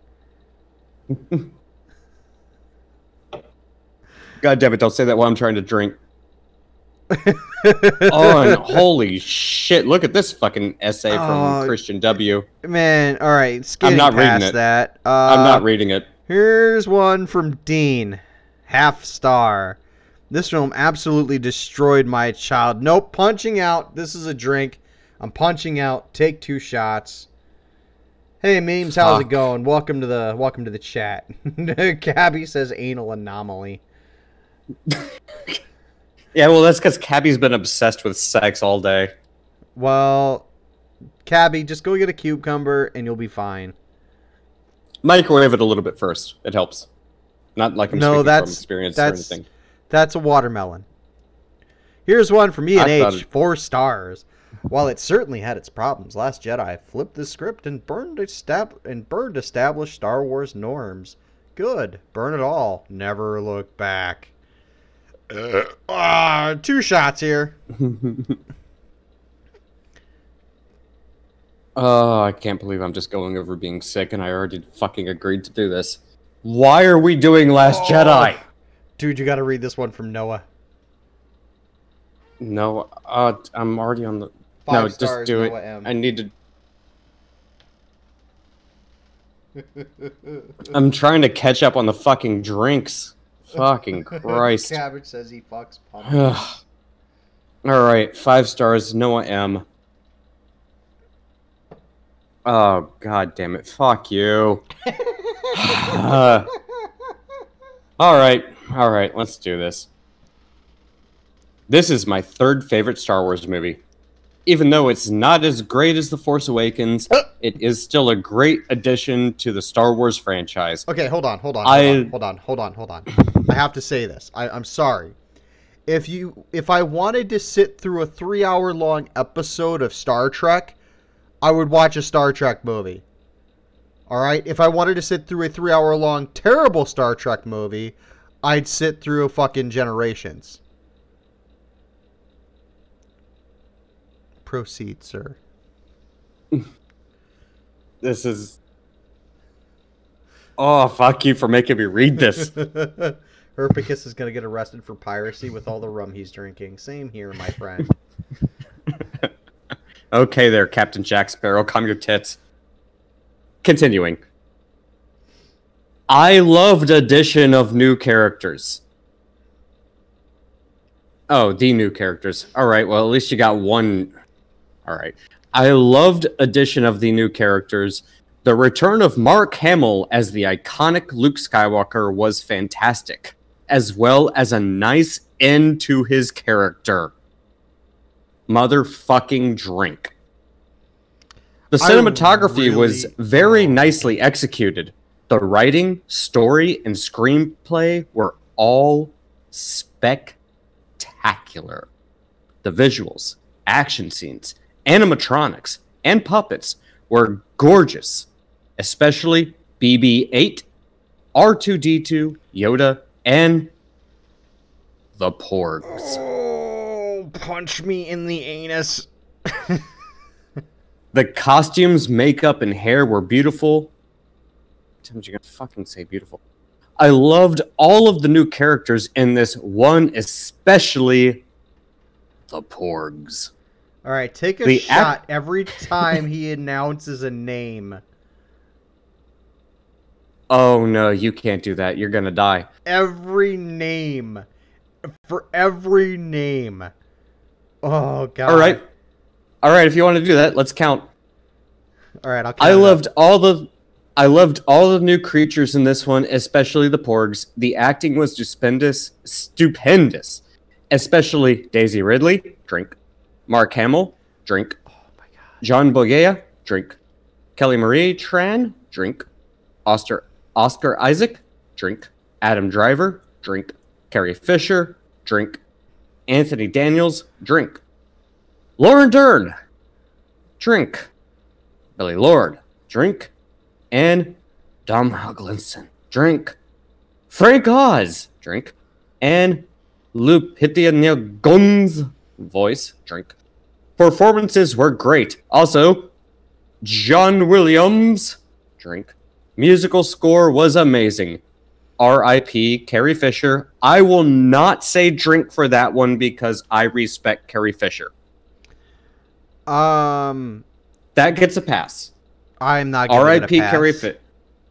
God damn it, don't say that while I'm trying to drink. Oh, and holy shit, look at this fucking essay from Christian W. Man, alright, I'm not reading it. That. I'm not reading it. Here's one from Dean. Half star. This film absolutely destroyed my child. Nope, punching out. This is a drink. I'm punching out. Take 2 shots. Hey memes, how's it going? Welcome to the chat. Cabby says anal anomaly. Yeah, well, that's because Cabby's been obsessed with sex all day. Well, Cabby, just go get a cucumber and you'll be fine. Microwave it a little bit first. It helps. Not like I'm speaking from experience or anything. That's a watermelon. Here's one from E&H, 4 stars. While it certainly had its problems, Last Jedi flipped the script and burned established Star Wars norms. Good. Burn it all. Never look back. 2 shots here. Oh, I can't believe I'm just going over being sick and I already fucking agreed to do this. Why are we doing Last Jedi? Dude, you gotta read this one from Noah. No, I'm already on the... 5 no, stars, just do Noah it. M. I need to... I'm trying to catch up on the fucking drinks. Fucking Christ. Cabbage says he fucks pumpkins. Alright, 5 stars, Noah M. Oh, god damn it. Fuck you. Alright, let's do this. This is my 3rd favorite Star Wars movie. Even though it's not as great as The Force Awakens, it is still a great addition to the Star Wars franchise. Okay, hold on. I have to say this. I'm sorry. If I wanted to sit through a 3-hour-long episode of Star Trek, I would watch a Star Trek movie. Alright? If I wanted to sit through a 3-hour-long terrible Star Trek movie, I'd sit through a fucking Generations. Proceed, sir. This is... Oh, fuck you for making me read this. Herpicus is going to get arrested for piracy with all the rum he's drinking. Same here, my friend. Okay there, Captain Jack Sparrow. Calm your tits. Continuing. I loved addition of new characters. Oh, the new characters. Alright, well, at least you got one... Alright. I loved addition of the new characters. The return of Mark Hamill as the iconic Luke Skywalker was fantastic, as well as a nice end to his character. Motherfucking drink. The cinematography was very nicely executed. The writing, story, and screenplay were all spectacular. The visuals, action scenes, animatronics, and puppets were gorgeous, especially BB-8. R2D2, Yoda, and the Porgs. Oh, punch me in the anus. The costumes, makeup, and hair were beautiful. Sometimes you're gonna fucking say beautiful. I loved all of the new characters in this one, especially the Porgs. All right, take a shot every time he announces a name. Oh no, you can't do that. You're gonna die. Every name. For every name. Oh, God. All right. All right, if you want to do that, let's count. All right, I'll count. I loved all the new creatures in this one, especially the Porgs. The acting was stupendous. Especially Daisy Ridley, drink. Mark Hamill, drink. Oh my God. John Boyega, drink. Kelly Marie Tran, drink. Oscar Isaac, drink. Adam Driver, drink. Carrie Fisher, drink. Anthony Daniels, drink. Lauren Dern, drink. Billy Lord, drink. And Dom Huglinson, drink. Frank Oz, drink. And Lupita Nyong'o's voice, drink. Performances were great. Also, John Williams, drink. Musical score was amazing. R.I.P. Carrie Fisher. I will not say drink for that one because I respect Carrie Fisher. That gets a pass. I'm not giving R.I.P. it a pass. Carrie Fisher.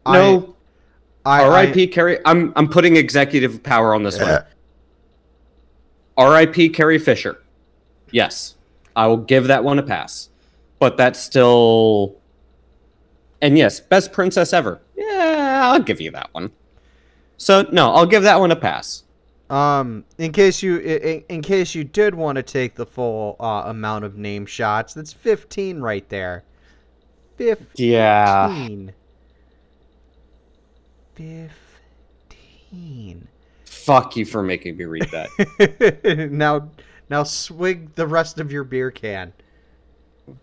No. R.I.P. Carrie. I'm putting executive power on this one. R.I.P. Carrie Fisher. Yes, I will give that one a pass. But that's still... And yes, best princess ever. Yeah, I'll give you that one. So, no, I'll give that one a pass. In case you did want to take the full amount of name shots, that's 15 right there. 15. Yeah. 15. Fuck you for making me read that. Now swig the rest of your beer can.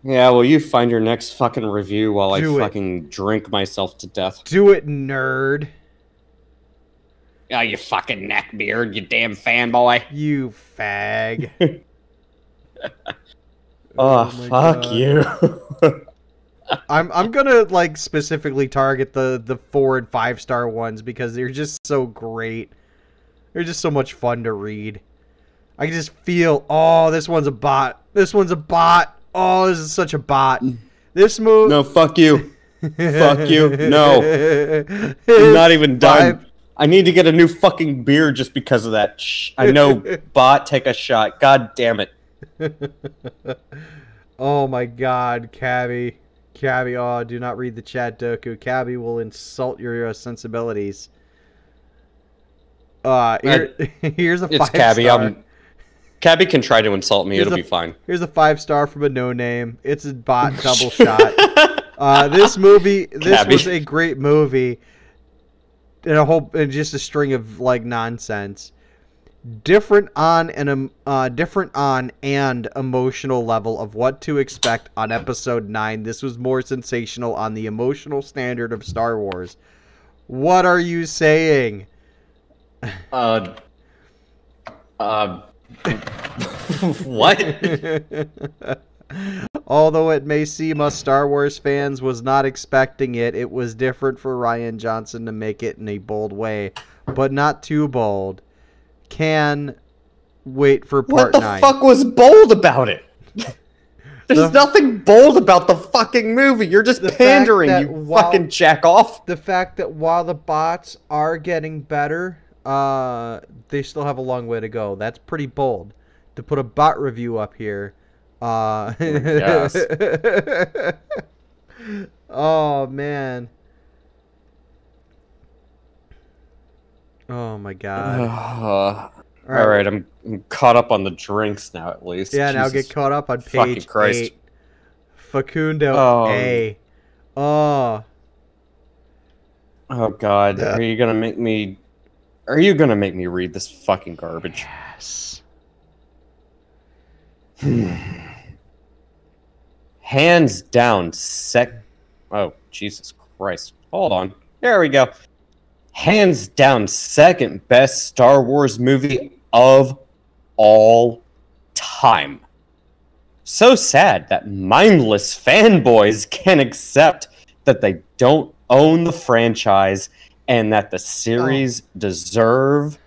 Yeah, well, you find your next fucking review while Do it. fucking drink myself to death. Do it, nerd. Oh, you fucking neckbeard, you damn fanboy. You fag. Oh, fuck God. you. I'm gonna like specifically target the 4 and 5 star ones because they're just so great. They're just so much fun to read. I can just feel, oh, this one's a bot. This one's a bot. Oh, this is such a bot. This move. No, fuck you. Fuck you. No. I'm not even done. I need to get a new fucking beer just because of that. I know, bot, take a shot. God damn it. Oh my God, Cabby. Cabby, oh, do not read the chat, Doku. Cabby will insult your sensibilities. Here's a 5 Cabby. star. Cabby can try to insult me. It'll be fine. Here's a 5 star from a no name. It's a bot double shot. This movie, was a great movie. And just a string of like nonsense. Different on and emotional level of what to expect on episode 9. This was more sensational on the emotional standard of Star Wars. What are you saying? What? Although it may seem us Star Wars fans was not expecting it, it was different for Rian Johnson to make it in a bold way, but not too bold. Can wait for part 9. What the fuck was bold about it? There's nothing bold about the fucking movie. You're just pandering, you fucking jack off. The fact that while the bots are getting better, they still have a long way to go. That's pretty bold. To put a bot review up here. Yes. Oh, man. Oh, my God. All right, I'm caught up on the drinks now, at least. Yeah, now get caught up on page 8. Facundo A. Oh. Oh, God. Are you gonna make me read this fucking garbage? Yes. Hands down, Oh, Jesus Christ. Hold on. There we go. Hands down, second best Star Wars movie of all time. So sad that mindless fanboys can't accept that they don't own the franchise and that the series deserve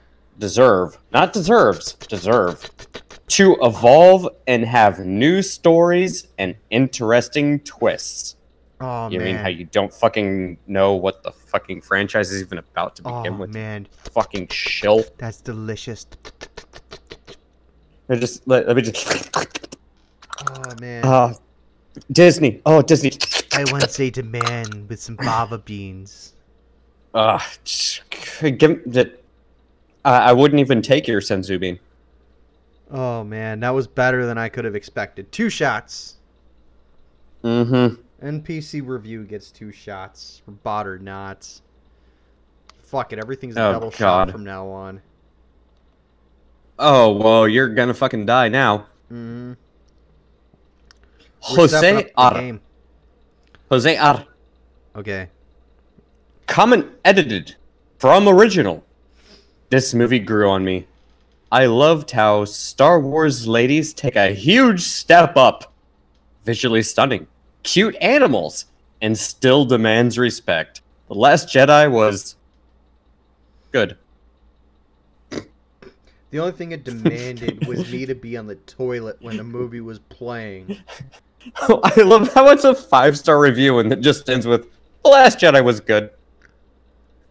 to evolve and have new stories and interesting twists. Oh, you man. mean how you don't fucking know what the fucking franchise is even about to begin with? Oh, man. Fucking shill. That's delicious. Let me just... Oh, man. Disney. Oh, Disney. I once ate a man with some fava beans. Give that. I wouldn't even take your senzu bean. Oh, man. That was better than I could have expected. 2 shots. Mm-hmm. NPC review gets 2 shots. For bot or not. Fuck it. Everything's a Oh, double God. shot from now on. Oh, well, you're gonna fucking die now. Mm-hmm. Jose Ar. Jose Ar. Okay. Comment edited from original. This movie grew on me. I loved how Star Wars ladies take a huge step up. Visually stunning. Cute animals. And still demands respect. The Last Jedi was... good. The only thing it demanded was me to be on the toilet when the movie was playing. I love how it's a 5-star review and it just ends with, The Last Jedi was good.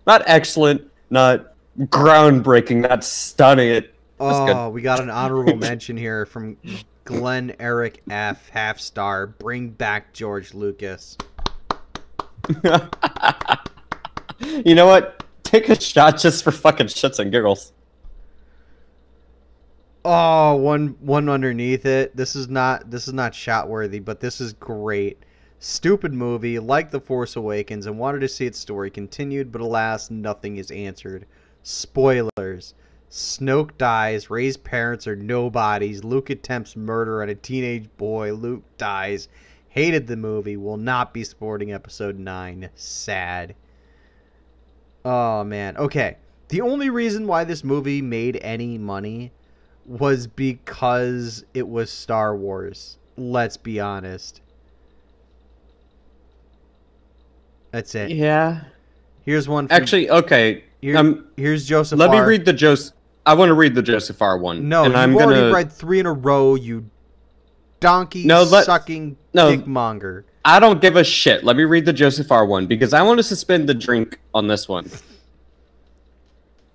Not excellent, not groundbreaking, not stunning. It was good. We got an honorable mention here from Glenn Eric F. Half-star. Bring back George Lucas. You know what? Take a shot just for fucking shits and giggles. Oh, one underneath it. This is not shot worthy, but this is great. Stupid movie, like The Force Awakens, and wanted to see its story continued, but alas, nothing is answered. Spoilers. Snoke dies, Rey's parents are nobodies, Luke attempts murder on a teenage boy, Luke dies. Hated the movie, will not be supporting episode 9. Sad. Oh, man. Okay. The only reason why this movie made any money was because it was Star Wars. Let's be honest. That's it. Yeah. Here's one. From, Actually, okay. Here's Joseph. Let me read the Joseph. I want to read the Joseph R. one. No, and you've already read 3 in a row. You donkey sucking dick monger. I don't give a shit. Let me read the Joseph R. one because I want to suspend the drink on this one.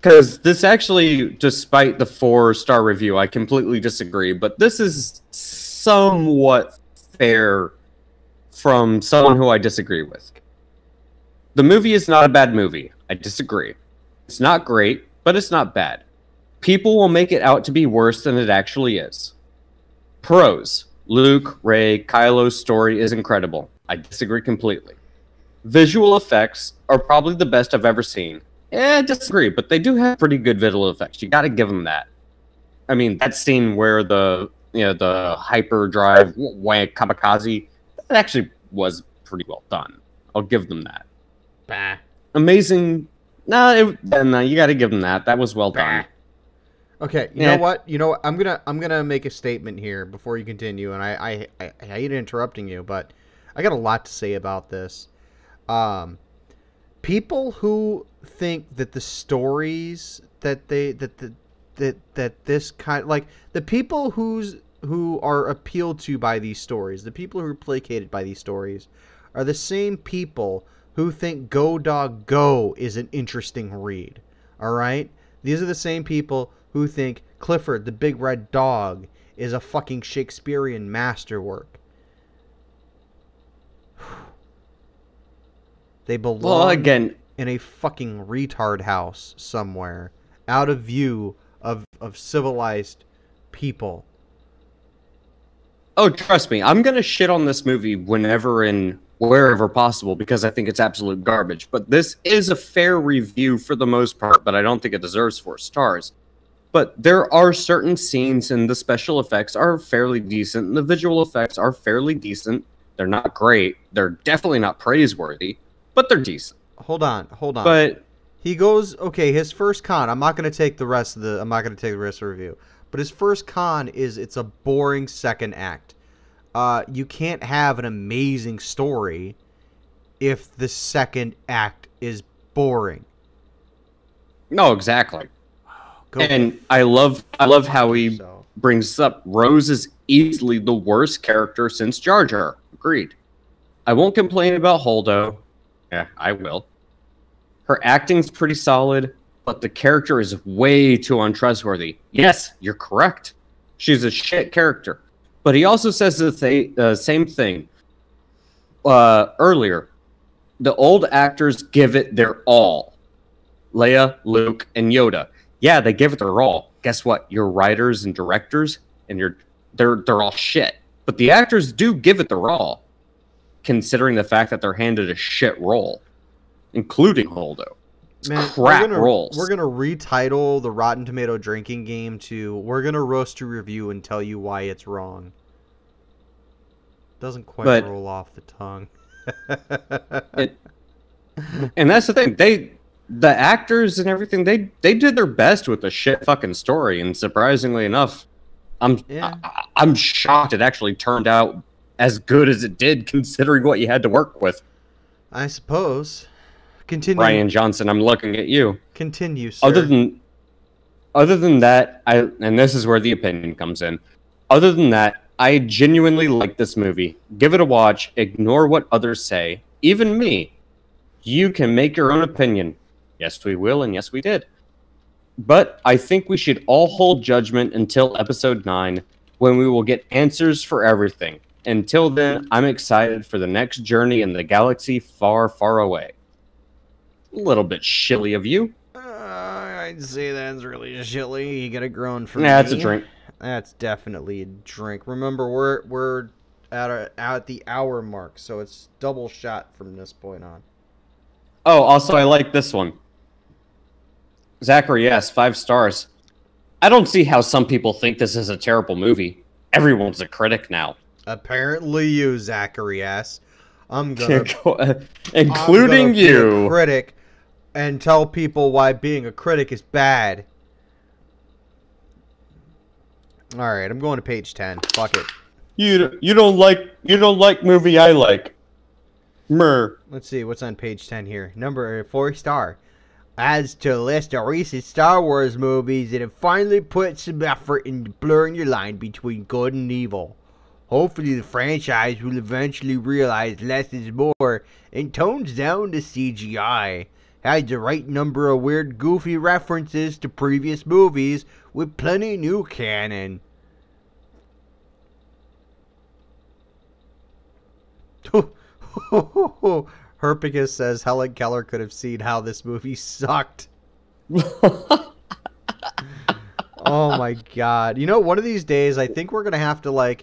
Because this actually, despite the 4-star review, I completely disagree. But this is somewhat fair from someone who I disagree with. The movie is not a bad movie. I disagree. It's not great, but it's not bad. People will make it out to be worse than it actually is. Pros. Luke, Rey, Kylo's story is incredible. I disagree completely. Visual effects are probably the best I've ever seen. I disagree, but they do have pretty good visual effects. You got to give them that. I mean, that scene where the hyperdrive wank kamikaze, that actually was pretty well done. I'll give them that. Bah. Amazing. No, you got to give them that. That was well done. Okay, you know what? I'm gonna make a statement here before you continue, and I hate interrupting you, but I got a lot to say about this. People who think that the stories that this kind, like the people who are appealed to by these stories, the people who are placated by these stories, are the same people who think Go Dog Go is an interesting read. All right, these are the same people who think Clifford the Big Red Dog is a fucking Shakespearean masterwork. They belong in a fucking retard house somewhere, out of view of civilized people. Oh, trust me, I'm gonna shit on this movie whenever and wherever possible because I think it's absolute garbage. But this is a fair review for the most part, but I don't think it deserves 4 stars. But there are certain scenes and the special effects are fairly decent, and the visual effects are fairly decent. They're not great. They're definitely not praiseworthy, but they're decent. Hold on. But He goes, okay, his first con, I'm not going to take the rest of the review, but his first con is it's a boring second act. You can't have an amazing story if the second act is boring. No, exactly. And I love how he brings up Rose is easily the worst character since Jar Jar. Agreed. I won't complain about Holdo. Yeah, I will. Her acting's pretty solid, but the character is way too untrustworthy. Yes, you're correct. She's a shit character. But he also says the same thing earlier. The old actors give it their all. Leia, Luke, and Yoda. Yeah, they give it their all. Guess what? Your writers and directors, and they're all shit. But the actors do give it their all, considering the fact that they're handed a shit role, including Holdo. Roles. We're gonna retitle the Rotten Tomato drinking game to "We're gonna roast a review and tell you why it's wrong." Doesn't quite roll off the tongue. And that's the thing. The actors and everything, they did their best with a shit fucking story, and surprisingly enough, I'm shocked it actually turned out as good as it did, considering what you had to work with. I suppose. Continue. Ryan Johnson, I'm looking at you. Continue, sir. Other than that, and this is where the opinion comes in. Other than that, I genuinely like this movie. Give it a watch. Ignore what others say. Even me. You can make your own opinion. Yes, we will, and yes, we did. But I think we should all hold judgment until episode 9, when we will get answers for everything. Until then, I'm excited for the next journey in the galaxy far, far away. A little bit shilly of you. I'd say that's really shilly. You got a groan for me. Yeah, it's a drink. That's definitely a drink. Remember, we're at the hour mark, so it's double shot from this point on. Oh, also, I like this one. Zachary, yes, 5 stars. I don't see how some people think this is a terrible movie. Everyone's a critic now. Apparently you, Zachary S. I'm gonna... Including you. Be a critic and tell people why being a critic is bad. Alright, I'm going to page 10. Fuck it. You don't like movie I like. Mer. Let's see, what's on page 10 here? Number 4 star. Adds to a list of recent Star Wars movies that have finally put some effort into blurring the line between good and evil. Hopefully the franchise will eventually realize less is more and tones down the CGI. Has the right number of weird goofy references to previous movies with plenty new canon. Herpicus says Helen Keller could have seen how this movie sucked. Oh my god. You know, one of these days I think we're going to have to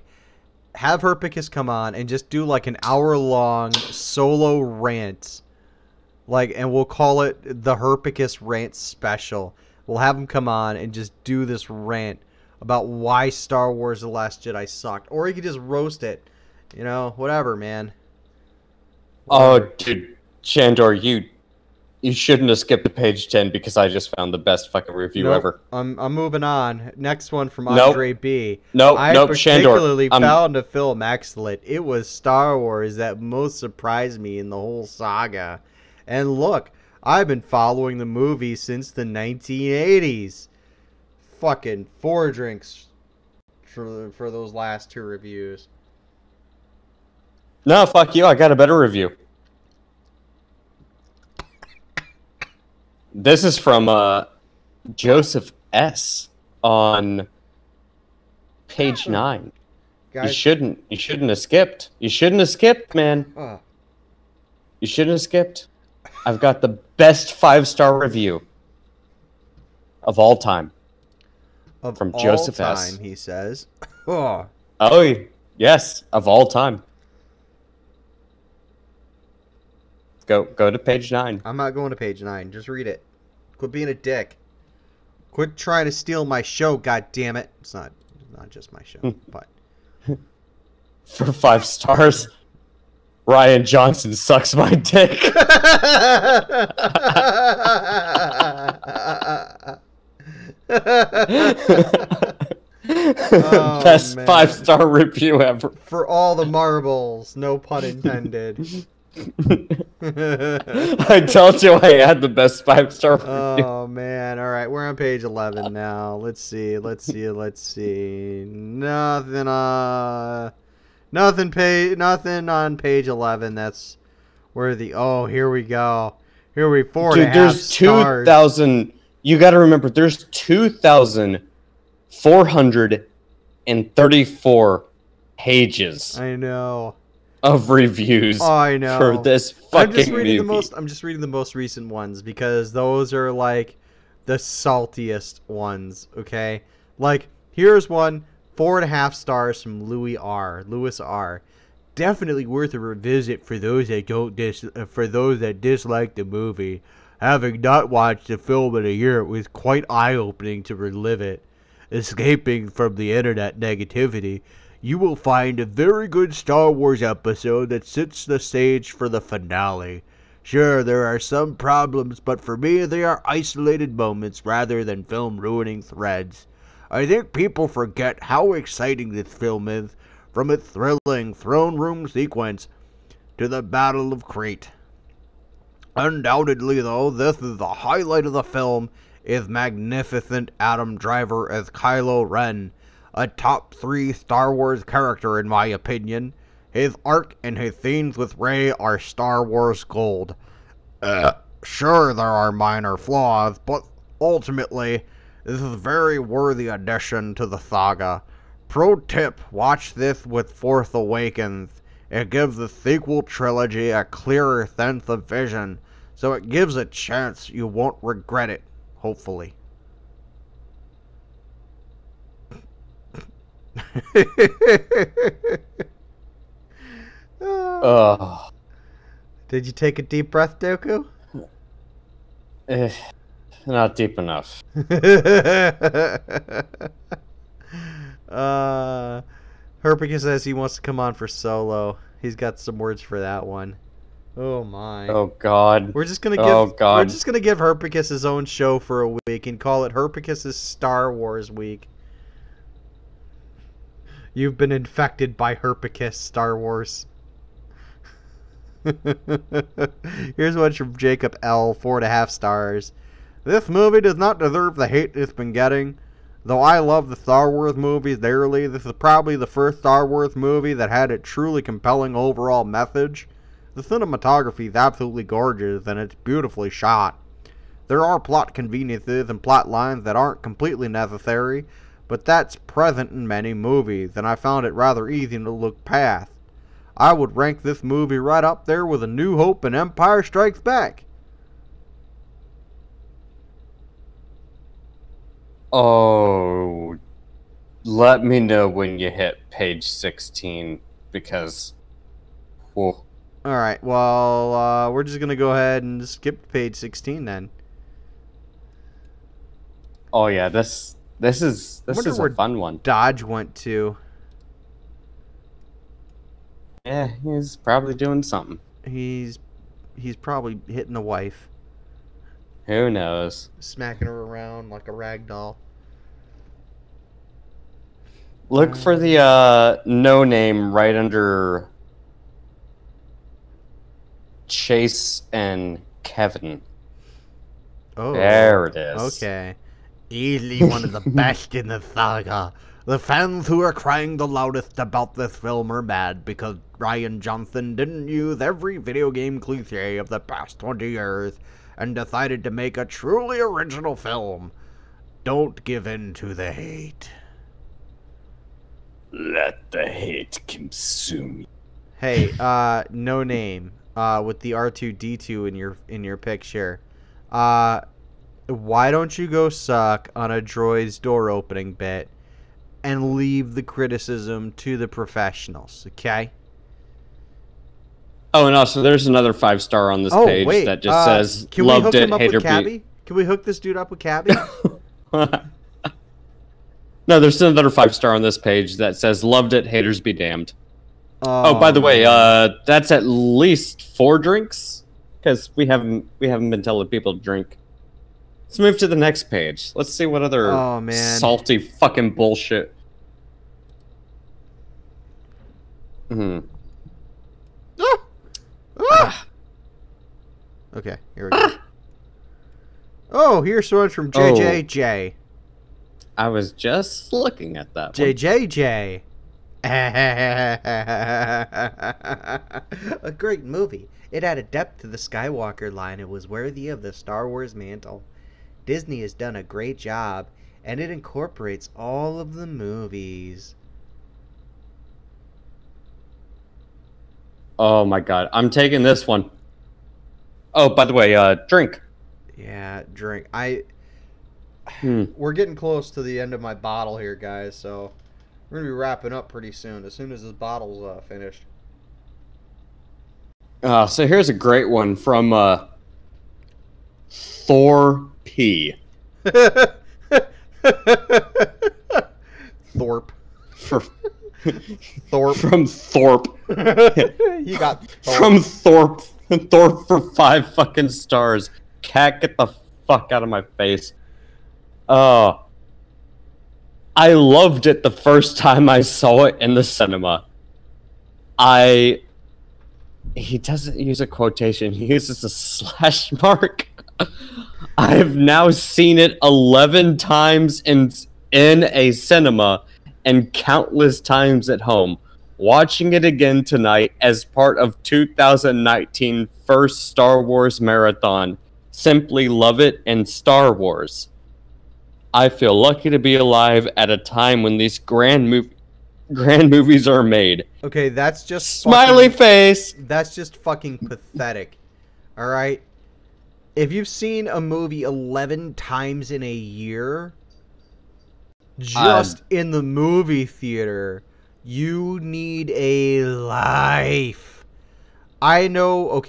have Herpicus come on and just do an hour-long solo rant. And we'll call it the Herpicus Rant Special. We'll have him come on and just do this rant about why Star Wars The Last Jedi sucked. Or he could just roast it. You know, whatever, man. Oh, dude, Shandor, you shouldn't have skipped to page 10 because I just found the best fucking review ever. I'm moving on. Next one from Andre B. I particularly found a film excellent. It was Star Wars that most surprised me in the whole saga. And look, I've been following the movie since the 1980s. Fucking 4 drinks for those last 2 reviews. No, fuck you. I got a better review. This is from Joseph S. on page 9. Guys, you shouldn't have skipped. You shouldn't have skipped, man. You shouldn't have skipped. I've got the best 5-star review of all time. From Joseph S. He says. Oh, yes, of all time. Go to page 9. I'm not going to page 9. Just read it. Quit being a dick. Quit trying to steal my show, goddammit. It's not just my show, but for 5 stars. Ryan Johnson sucks my dick. Oh, Best man. 5-star review ever. For all the marbles, no pun intended. I told you I had the best 5-star review. Oh man! All right, we're on page 11 now. Let's see. Nothing on page 11. That's where the here we go. Here we 4.5 Dude, there's stars. 2,000. You got to remember, there's 2,434 pages I know. of reviews I know. for this fucking movie. I'm just reading the most recent ones because those are like the saltiest ones. Okay, like here's one 4.5 stars from Louis R. Definitely worth a revisit for those that dislike the movie. Having not watched the film in a year, it was quite eye-opening to relive it. Escaping from the internet negativity, you will find a very good Star Wars episode that sets the stage for the finale. Sure, there are some problems, but for me they are isolated moments rather than film-ruining threads. I think people forget how exciting this film is, from its thrilling throne room sequence to the Battle of Crete. Undoubtedly, though, this is the highlight of the film, is magnificent Adam Driver as Kylo Ren, a top 3 Star Wars character in my opinion. His arc and his scenes with Rey are Star Wars gold. Sure, there are minor flaws, but ultimately, this is a very worthy addition to the saga. Pro tip, watch this with Force Awakens. It gives the sequel trilogy a clearer sense of vision, so it gives a chance you won't regret it, hopefully. Did you take a deep breath, Dooku? Not deep enough. Herpicus says he wants to come on for Solo. He's got some words for that one. Oh my. Oh God. We're just gonna give Herpicus his own show for a week and call it Herpicus's Star Wars Week. You've been infected by Herpicus Star Wars. Here's one from Jacob L. 4.5 stars. This movie does not deserve the hate it's been getting. Though I love the Star Wars movies dearly, this is probably the first Star Wars movie that had a truly compelling overall message. The cinematography is absolutely gorgeous and it's beautifully shot. There are plot conveniences and plot lines that aren't completely necessary, but that's present in many movies, and I found it rather easy to look past. I would rank this movie right up there with A New Hope and Empire Strikes Back. Oh, let me know when you hit page 16, because... Whoa. Alright, well, we're just going to go ahead and skip page 16 then. Oh yeah, this is a fun one. Dodge went to. Yeah, he's probably doing something. He's probably hitting the wife. Who knows? Smacking her around like a rag doll. Look for the no name right under Chase and Kevin. Oh, there it is. Okay. Easily one of the best in the saga. The fans who are crying the loudest about this film are mad because Ryan Johnson didn't use every video game cliche of the past 20 years and decided to make a truly original film. Don't give in to the hate. Let the hate consume you. Hey, no name, with the R2-D2 in your picture. Why don't you go suck on a droid's door opening bit and leave the criticism to the professionals, okay? Oh, and also there's another 5-star on this page that just says loved it, hater beat. Can we hook this dude up with Cabby? No, there's another 5-star on this page that says loved it, haters be damned. Oh, by the way, that's at least 4 drinks, because we haven't been telling people to drink. Let's move to the next page. Let's see what other salty fucking bullshit. Okay, here we go. Oh, here's one from JJJ. I was just looking at that JJJ. A great movie. It had a depth to the Skywalker line. It was worthy of the Star Wars mantle. Disney has done a great job, and it incorporates all of the movies. Oh my god, I'm taking this one. Oh, by the way, drink. Yeah, drink. We're getting close to the end of my bottle here, guys, so we're going to be wrapping up pretty soon, as this bottle's finished. So here's a great one from Thor P. Thorpe. Thorpe. From Thorpe. You got Thorpe. From Thorpe. Thorpe for 5 fucking stars. Cat, get the fuck out of my face. I loved it the first time I saw it in the cinema. He doesn't use a quotation, he uses a slash mark. I've now seen it 11 times in a cinema and countless times at home. Watching it again tonight as part of 2019 first Star Wars marathon. Simply love it, and Star Wars. I feel lucky to be alive at a time when these grand movies are made. Okay, that's just smiley face. That's just fucking pathetic. All right. If you've seen a movie 11 times in a year, just in the movie theater, you need a life. I know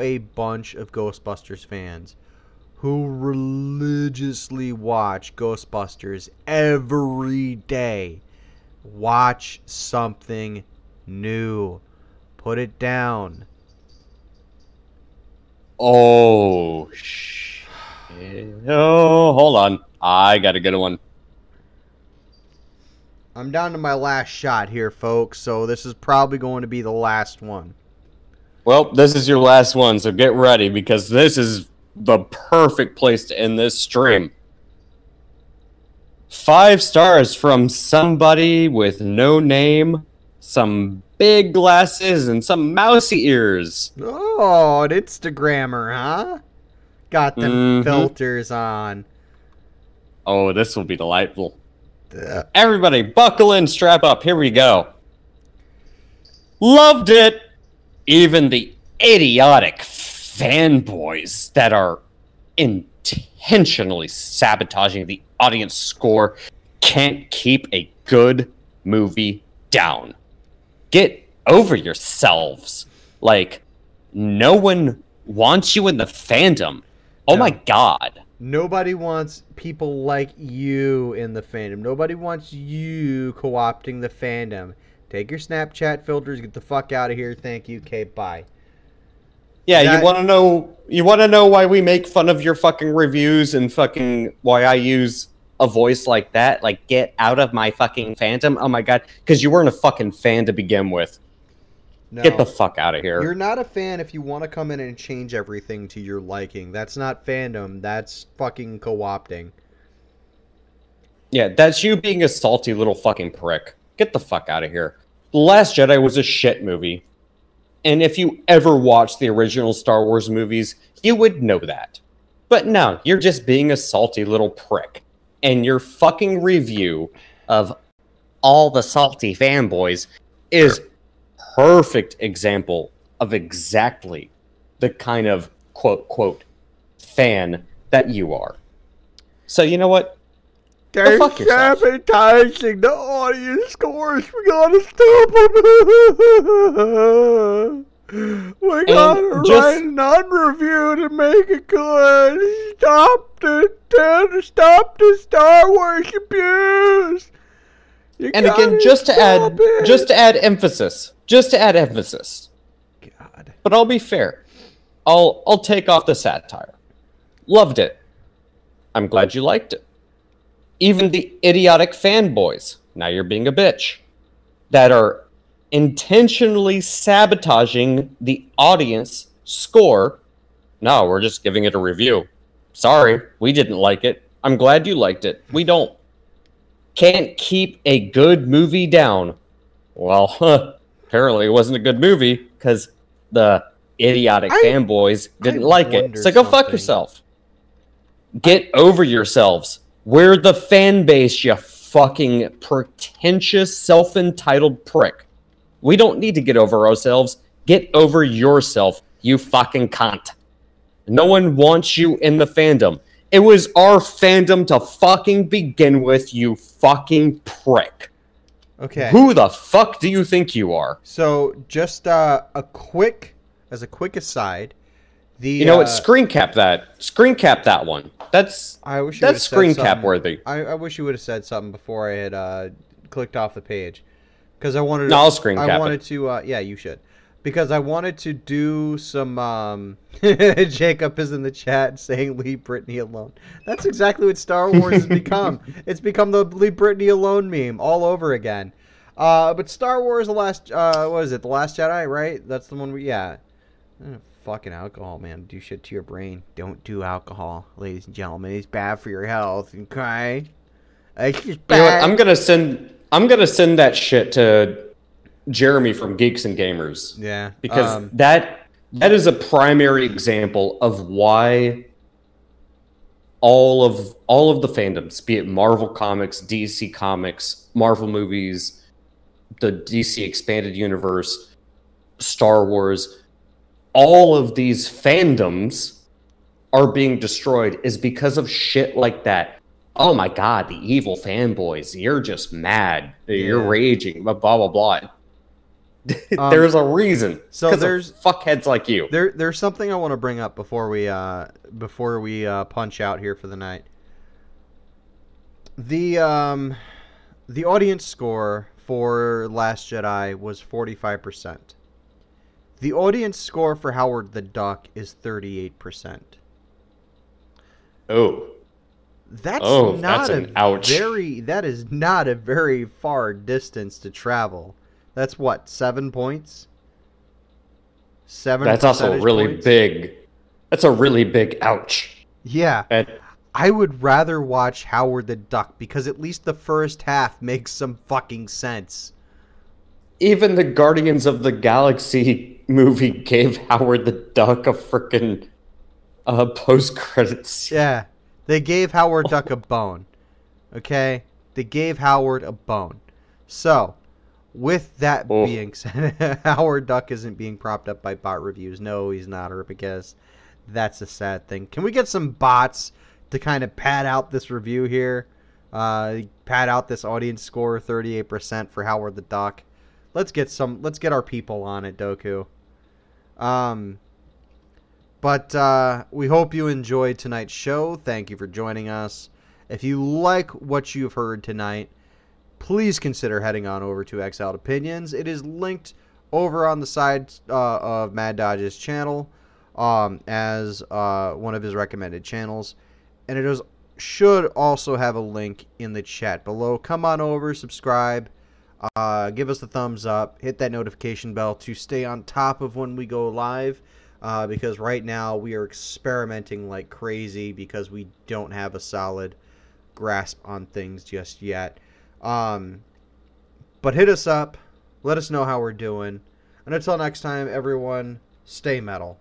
a bunch of Ghostbusters fans who religiously watch Ghostbusters every day. Watch something new. Put it down. Oh, shit. Oh, hold on. I got a good one. I'm down to my last shot here, folks, so this is probably going to be the last one. Well, this is your last one, so get ready, because this is the perfect place to end this stream. 5 stars from somebody with no name, some big glasses, and some mousy ears. Oh, an Instagrammer, huh? Got them filters on. Oh, this will be delightful. Everybody, buckle in, strap up, here we go. Loved it! Even the idiotic fanboys that are intentionally sabotaging the audience score can't keep a good movie down. Get over yourselves. Like, no one wants you in the fandom. Oh my god. Nobody wants people like you in the fandom. Nobody wants you co-opting the fandom. Take your Snapchat filters, get the fuck out of here. Thank you. Okay, bye. Yeah, you want to know why we make fun of your fucking reviews and fucking why I use a voice like that? Like, get out of my fucking fandom? Oh my god, because you weren't a fucking fan to begin with. No, get the fuck out of here. You're not a fan if you want to come in and change everything to your liking. That's not fandom. That's fucking co-opting. Yeah, that's you being a salty little fucking prick. Get the fuck out of here. The Last Jedi was a shit movie. And if you ever watched the original Star Wars movies, you would know that. But no, you're just being a salty little prick. And your fucking review of all the salty fanboys is perfect example of exactly the kind of quote fan that you are. So you know what? They're sabotaging the audience scores. We gotta stop them. We gotta write an unreview to make it good. Stop the Star Wars abuse. And again, just to add emphasis, just to add emphasis. God. But I'll be fair. I'll take off the satire. Loved it. I'm glad you liked it. Even the idiotic fanboys, now you're being a bitch, that are intentionally sabotaging the audience score. No, we're just giving it a review. Sorry, we didn't like it. I'm glad you liked it. We don't. Can't keep a good movie down. Well, apparently it wasn't a good movie because the idiotic fanboys didn't like it. So go fuck yourself. Get over yourselves. We're the fan base, you fucking pretentious, self-entitled prick. We don't need to get over ourselves. Get over yourself, you fucking cunt. No one wants you in the fandom. It was our fandom to fucking begin with, you fucking prick. Okay. Who the fuck do you think you are? So, just a quick aside. You know what? Screen cap that. Screen cap that one. That's screen cap worthy. I wish you would have said something before I had clicked off the page, because I wanted. No, I'll screen cap. I wanted to. Yeah, you should, because I wanted to do some. Jacob is in the chat saying "Leave Britney alone." That's exactly what Star Wars has become. It's become the "Leave Britney alone" meme all over again. But Star Wars: The Last. What is it? The Last Jedi, right? That's the one. Fucking alcohol, man. Do shit to your brain. Don't do alcohol, ladies and gentlemen. It's bad for your health, okay? It's just bad. You know what? I'm gonna send that shit to Jeremy from Geeks and Gamers. Yeah. Because that is a primary example of why all of the fandoms, be it Marvel Comics, DC Comics, Marvel movies, the DC Expanded Universe, Star Wars, all of these fandoms are being destroyed is because of shit like that. Oh my god, the evil fanboys, you're just mad. You're raging, blah, blah, blah. There's a reason. So there's fuckheads like you. There's something I want to bring up before we punch out here for the night. The audience score for Last Jedi was 45%. The audience score for Howard the Duck is 38%. Oh. That's an ouch. That is not a very far distance to travel. That's what, 7 points? 7. That's also really points? big. That's a really big ouch. Yeah. I would rather watch Howard the Duck because at least the first half makes some fucking sense. Even the Guardians of the Galaxy movie gave Howard the Duck a frickin' post-credits. Yeah. They gave Howard Duck a bone. Okay? They gave Howard a bone. So, with that being said, Howard Duck isn't being propped up by bot reviews. No, he's not, because that's a sad thing. Can we get some bots to kind of pad out this review here? Pad out this audience score, 38% for Howard the Duck. Let's get our people on it, Doku. But we hope you enjoyed tonight's show. Thank you for joining us. If you like what you've heard tonight, please consider heading on over to Exiled Opinions. It is linked over on the side of Mad Dodge's channel as one of his recommended channels. And it should also have a link in the chat below. Come on over, subscribe, give us a thumbs up, hit that notification bell to stay on top of when we go live. Because right now we are experimenting like crazy because we don't have a solid grasp on things just yet. But hit us up. Let us know how we're doing. And until next time, everyone, stay metal.